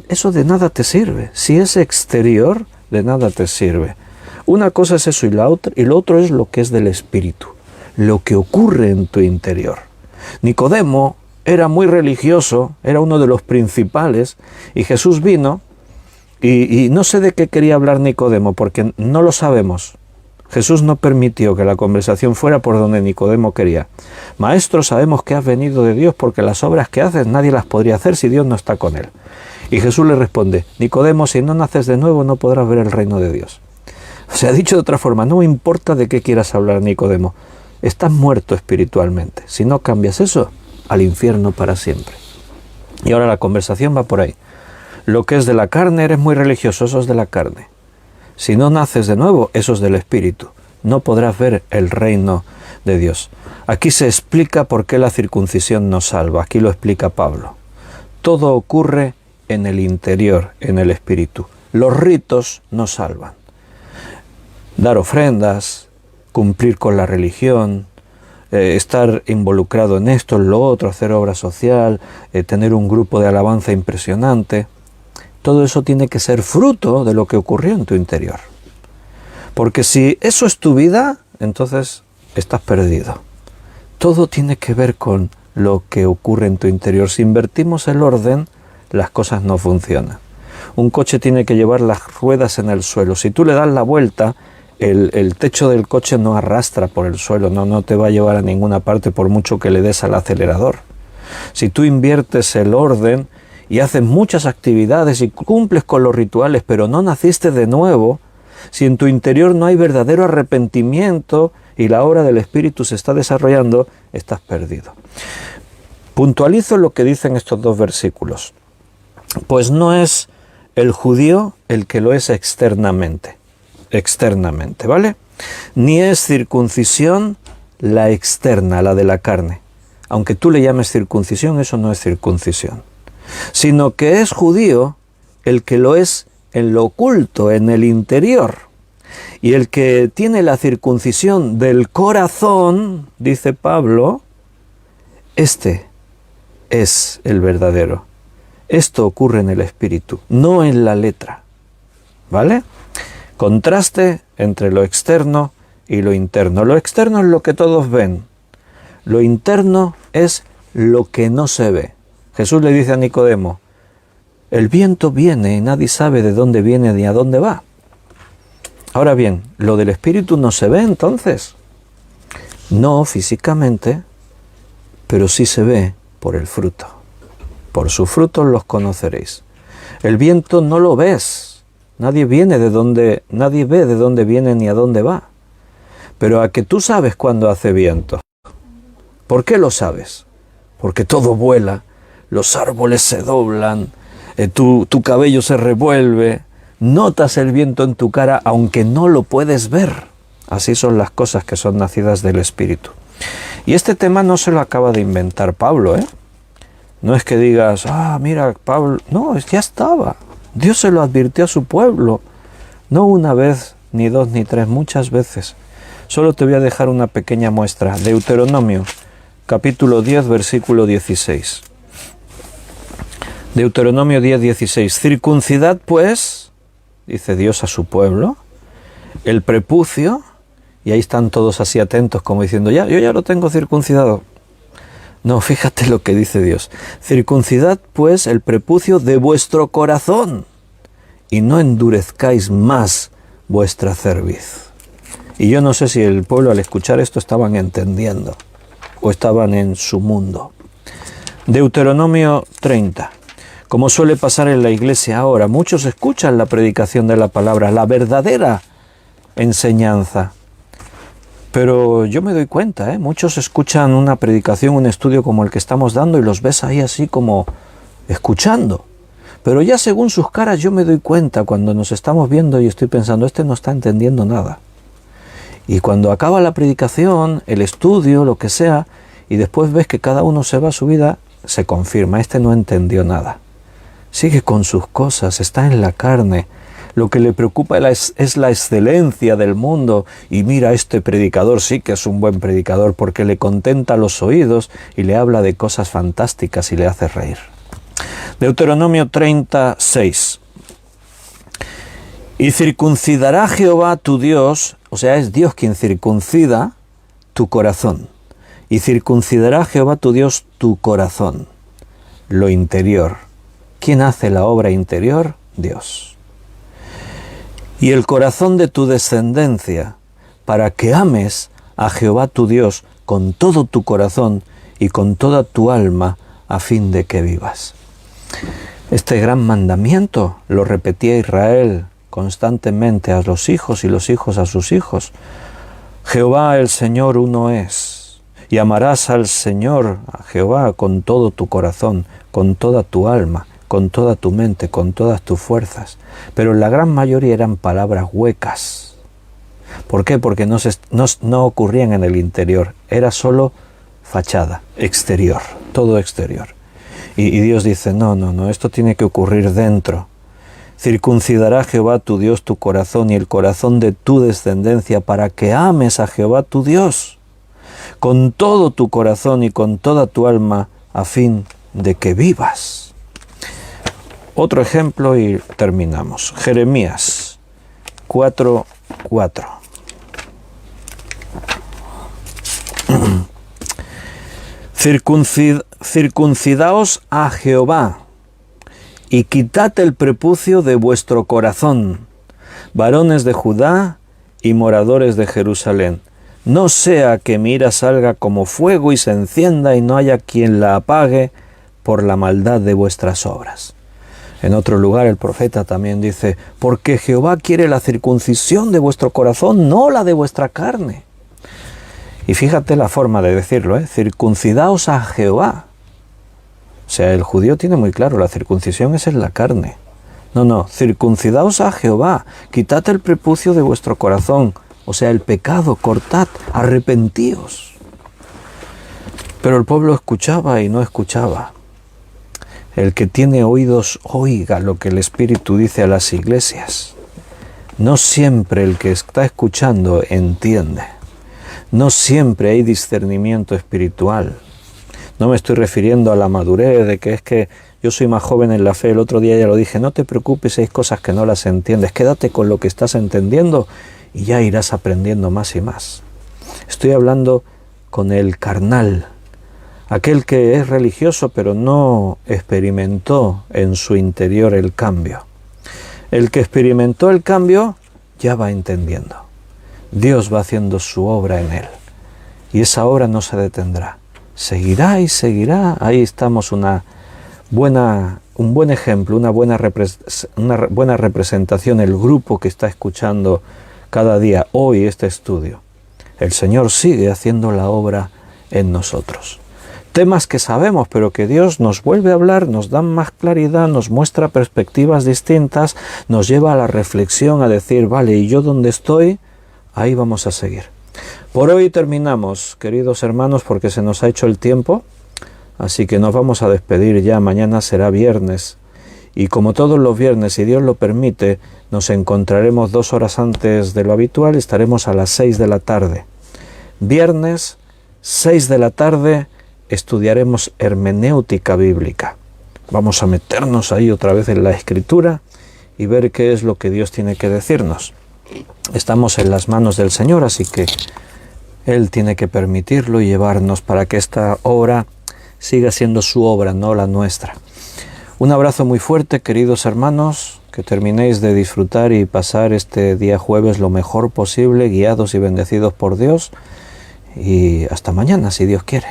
Speaker 1: Eso de nada te sirve. Si es exterior, de nada te sirve. Una cosa es eso y lo otro es lo que es del espíritu, lo que ocurre en tu interior. Nicodemo era muy religioso, era uno de los principales, y Jesús vino, y no sé de qué quería hablar Nicodemo, porque no lo sabemos. Jesús no permitió que la conversación fuera por donde Nicodemo quería. Maestro, sabemos que has venido de Dios porque las obras que haces nadie las podría hacer si Dios no está con él. Y Jesús le responde, Nicodemo, si no naces de nuevo no podrás ver el reino de Dios. O sea, dicho de otra forma, no importa de qué quieras hablar, Nicodemo, estás muerto espiritualmente. Si no cambias eso, al infierno para siempre. Y ahora la conversación va por ahí. Lo que es de la carne, eres muy religioso, eso es de la carne. Si no naces de nuevo, eso es del espíritu. No podrás ver el reino de Dios. Aquí se explica por qué la circuncisión nos salva. Aquí lo explica Pablo. Todo ocurre en el interior, en el espíritu. Los ritos nos salvan. Dar ofrendas, cumplir con la religión, estar involucrado en esto, en lo otro, hacer obra social, tener un grupo de alabanza impresionante. Todo eso tiene que ser fruto de lo que ocurrió en tu interior. Porque si eso es tu vida, entonces estás perdido. Todo tiene que ver con lo que ocurre en tu interior. Si invertimos el orden, las cosas no funcionan. Un coche tiene que llevar las ruedas en el suelo. Si tú le das la vuelta, el techo del coche no arrastra por el suelo, no te va a llevar a ninguna parte por mucho que le des al acelerador. Si tú inviertes el orden y haces muchas actividades y cumples con los rituales, pero no naciste de nuevo, si en tu interior no hay verdadero arrepentimiento y la obra del Espíritu se está desarrollando, estás perdido. Puntualizo lo que dicen estos dos versículos. Pues no es el judío el que lo es externamente, ¿vale? Ni es circuncisión la externa, la de la carne. Aunque tú le llames circuncisión, eso no es circuncisión. Sino que es judío el que lo es en lo oculto, en el interior. Y el que tiene la circuncisión del corazón, dice Pablo, este es el verdadero. Esto ocurre en el espíritu, no en la letra. ¿Vale? Contraste entre lo externo y lo interno. Lo externo es lo que todos ven. Lo interno es lo que no se ve. Jesús le dice a Nicodemo, el viento viene y nadie sabe de dónde viene ni a dónde va. Ahora bien, ¿lo del espíritu no se ve entonces? No físicamente, pero sí se ve por el fruto. Por sus frutos los conoceréis. El viento no lo ves. Nadie ve de dónde viene ni a dónde va. Pero a que tú sabes cuándo hace viento. ¿Por qué lo sabes? Porque todo vuela, los árboles se doblan, tu cabello se revuelve, notas el viento en tu cara aunque no lo puedes ver. Así son las cosas que son nacidas del Espíritu. Y este tema no se lo acaba de inventar Pablo, ¿eh? No es que digas, mira, Pablo... No, ya estaba. Dios se lo advirtió a su pueblo. No una vez, ni dos, ni tres, muchas veces. Solo te voy a dejar una pequeña muestra. Deuteronomio, capítulo 10, versículo 16. Deuteronomio 10, 16. Circuncidad, pues, dice Dios a su pueblo, el prepucio, y ahí están todos así atentos como diciendo, yo ya lo tengo circuncidado. No, fíjate lo que dice Dios. Circuncidad, pues, el prepucio de vuestro corazón, y no endurezcáis más vuestra cerviz. Y yo no sé si el pueblo al escuchar esto estaban entendiendo, o estaban en su mundo. Deuteronomio 30. Como suele pasar en la iglesia ahora, muchos escuchan la predicación de la palabra, la verdadera enseñanza. Pero yo me doy cuenta, muchos escuchan una predicación, un estudio como el que estamos dando y los ves ahí así como escuchando. Pero ya según sus caras yo me doy cuenta cuando nos estamos viendo y estoy pensando, este no está entendiendo nada. Y cuando acaba la predicación, el estudio, lo que sea, y después ves que cada uno se va a su vida, se confirma, este no entendió nada. Sigue con sus cosas, está en la carne. Lo que le preocupa es la excelencia del mundo. Y mira, este predicador sí que es un buen predicador porque le contenta los oídos y le habla de cosas fantásticas y le hace reír. Deuteronomio 36. Y circuncidará Jehová tu Dios, o sea, es Dios quien circuncida tu corazón. Y circuncidará Jehová tu Dios tu corazón, lo interior. ¿Quién hace la obra interior? Dios. Y el corazón de tu descendencia, para que ames a Jehová tu Dios con todo tu corazón y con toda tu alma, a fin de que vivas. Este gran mandamiento lo repetía Israel constantemente a los hijos y los hijos a sus hijos. Jehová el Señor uno es. Y amarás al Señor, a Jehová, con todo tu corazón, con toda tu alma, con toda tu mente, con todas tus fuerzas. Pero la gran mayoría eran palabras huecas. ¿Por qué? Porque no ocurrían en el interior. Era solo fachada, exterior, todo exterior. Y Dios dice, no, esto tiene que ocurrir dentro. Circuncidará Jehová tu Dios tu corazón y el corazón de tu descendencia para que ames a Jehová tu Dios con todo tu corazón y con toda tu alma, a fin de que vivas. Otro ejemplo y terminamos. Jeremías 4:4. Circuncidaos a Jehová y quitad el prepucio de vuestro corazón, varones de Judá y moradores de Jerusalén. No sea que mi ira salga como fuego y se encienda y no haya quien la apague por la maldad de vuestras obras. En otro lugar el profeta también dice, porque Jehová quiere la circuncisión de vuestro corazón, no la de vuestra carne. Y fíjate la forma de decirlo, circuncidaos a Jehová. O sea, el judío tiene muy claro, la circuncisión es en la carne. No, circuncidaos a Jehová, quitad el prepucio de vuestro corazón, o sea, el pecado, cortad, arrepentíos. Pero el pueblo escuchaba y no escuchaba. El que tiene oídos, oiga lo que el Espíritu dice a las iglesias. No siempre el que está escuchando entiende. No siempre hay discernimiento espiritual. No me estoy refiriendo a la madurez, de que es que yo soy más joven en la fe. El otro día ya lo dije, no te preocupes, hay cosas que no las entiendes. Quédate con lo que estás entendiendo y ya irás aprendiendo más y más. Estoy hablando con el carnal, aquel que es religioso pero no experimentó en su interior el cambio. El que experimentó el cambio ya va entendiendo. Dios va haciendo su obra en él y esa obra no se detendrá. Seguirá y seguirá. Ahí estamos un buen ejemplo, una buena representación, el grupo que está escuchando cada día, hoy, este estudio. El Señor sigue haciendo la obra en nosotros. Temas que sabemos, pero que Dios nos vuelve a hablar, nos da más claridad, nos muestra perspectivas distintas, nos lleva a la reflexión, a decir, vale, ¿y yo dónde estoy? Ahí vamos a seguir. Por hoy terminamos, queridos hermanos, porque se nos ha hecho el tiempo, así que nos vamos a despedir ya. Mañana será viernes. Y como todos los viernes, si Dios lo permite, nos encontraremos 2 horas antes de lo habitual, estaremos a las 6 de la tarde. Viernes, 6 de la tarde, estudiaremos hermenéutica bíblica. Vamos a meternos ahí otra vez en la Escritura y ver qué es lo que Dios tiene que decirnos. Estamos en las manos del Señor, así que Él tiene que permitirlo y llevarnos para que esta obra siga siendo su obra, no la nuestra. Un abrazo muy fuerte, queridos hermanos, que terminéis de disfrutar y pasar este día jueves lo mejor posible, guiados y bendecidos por Dios, y hasta mañana, si Dios quiere.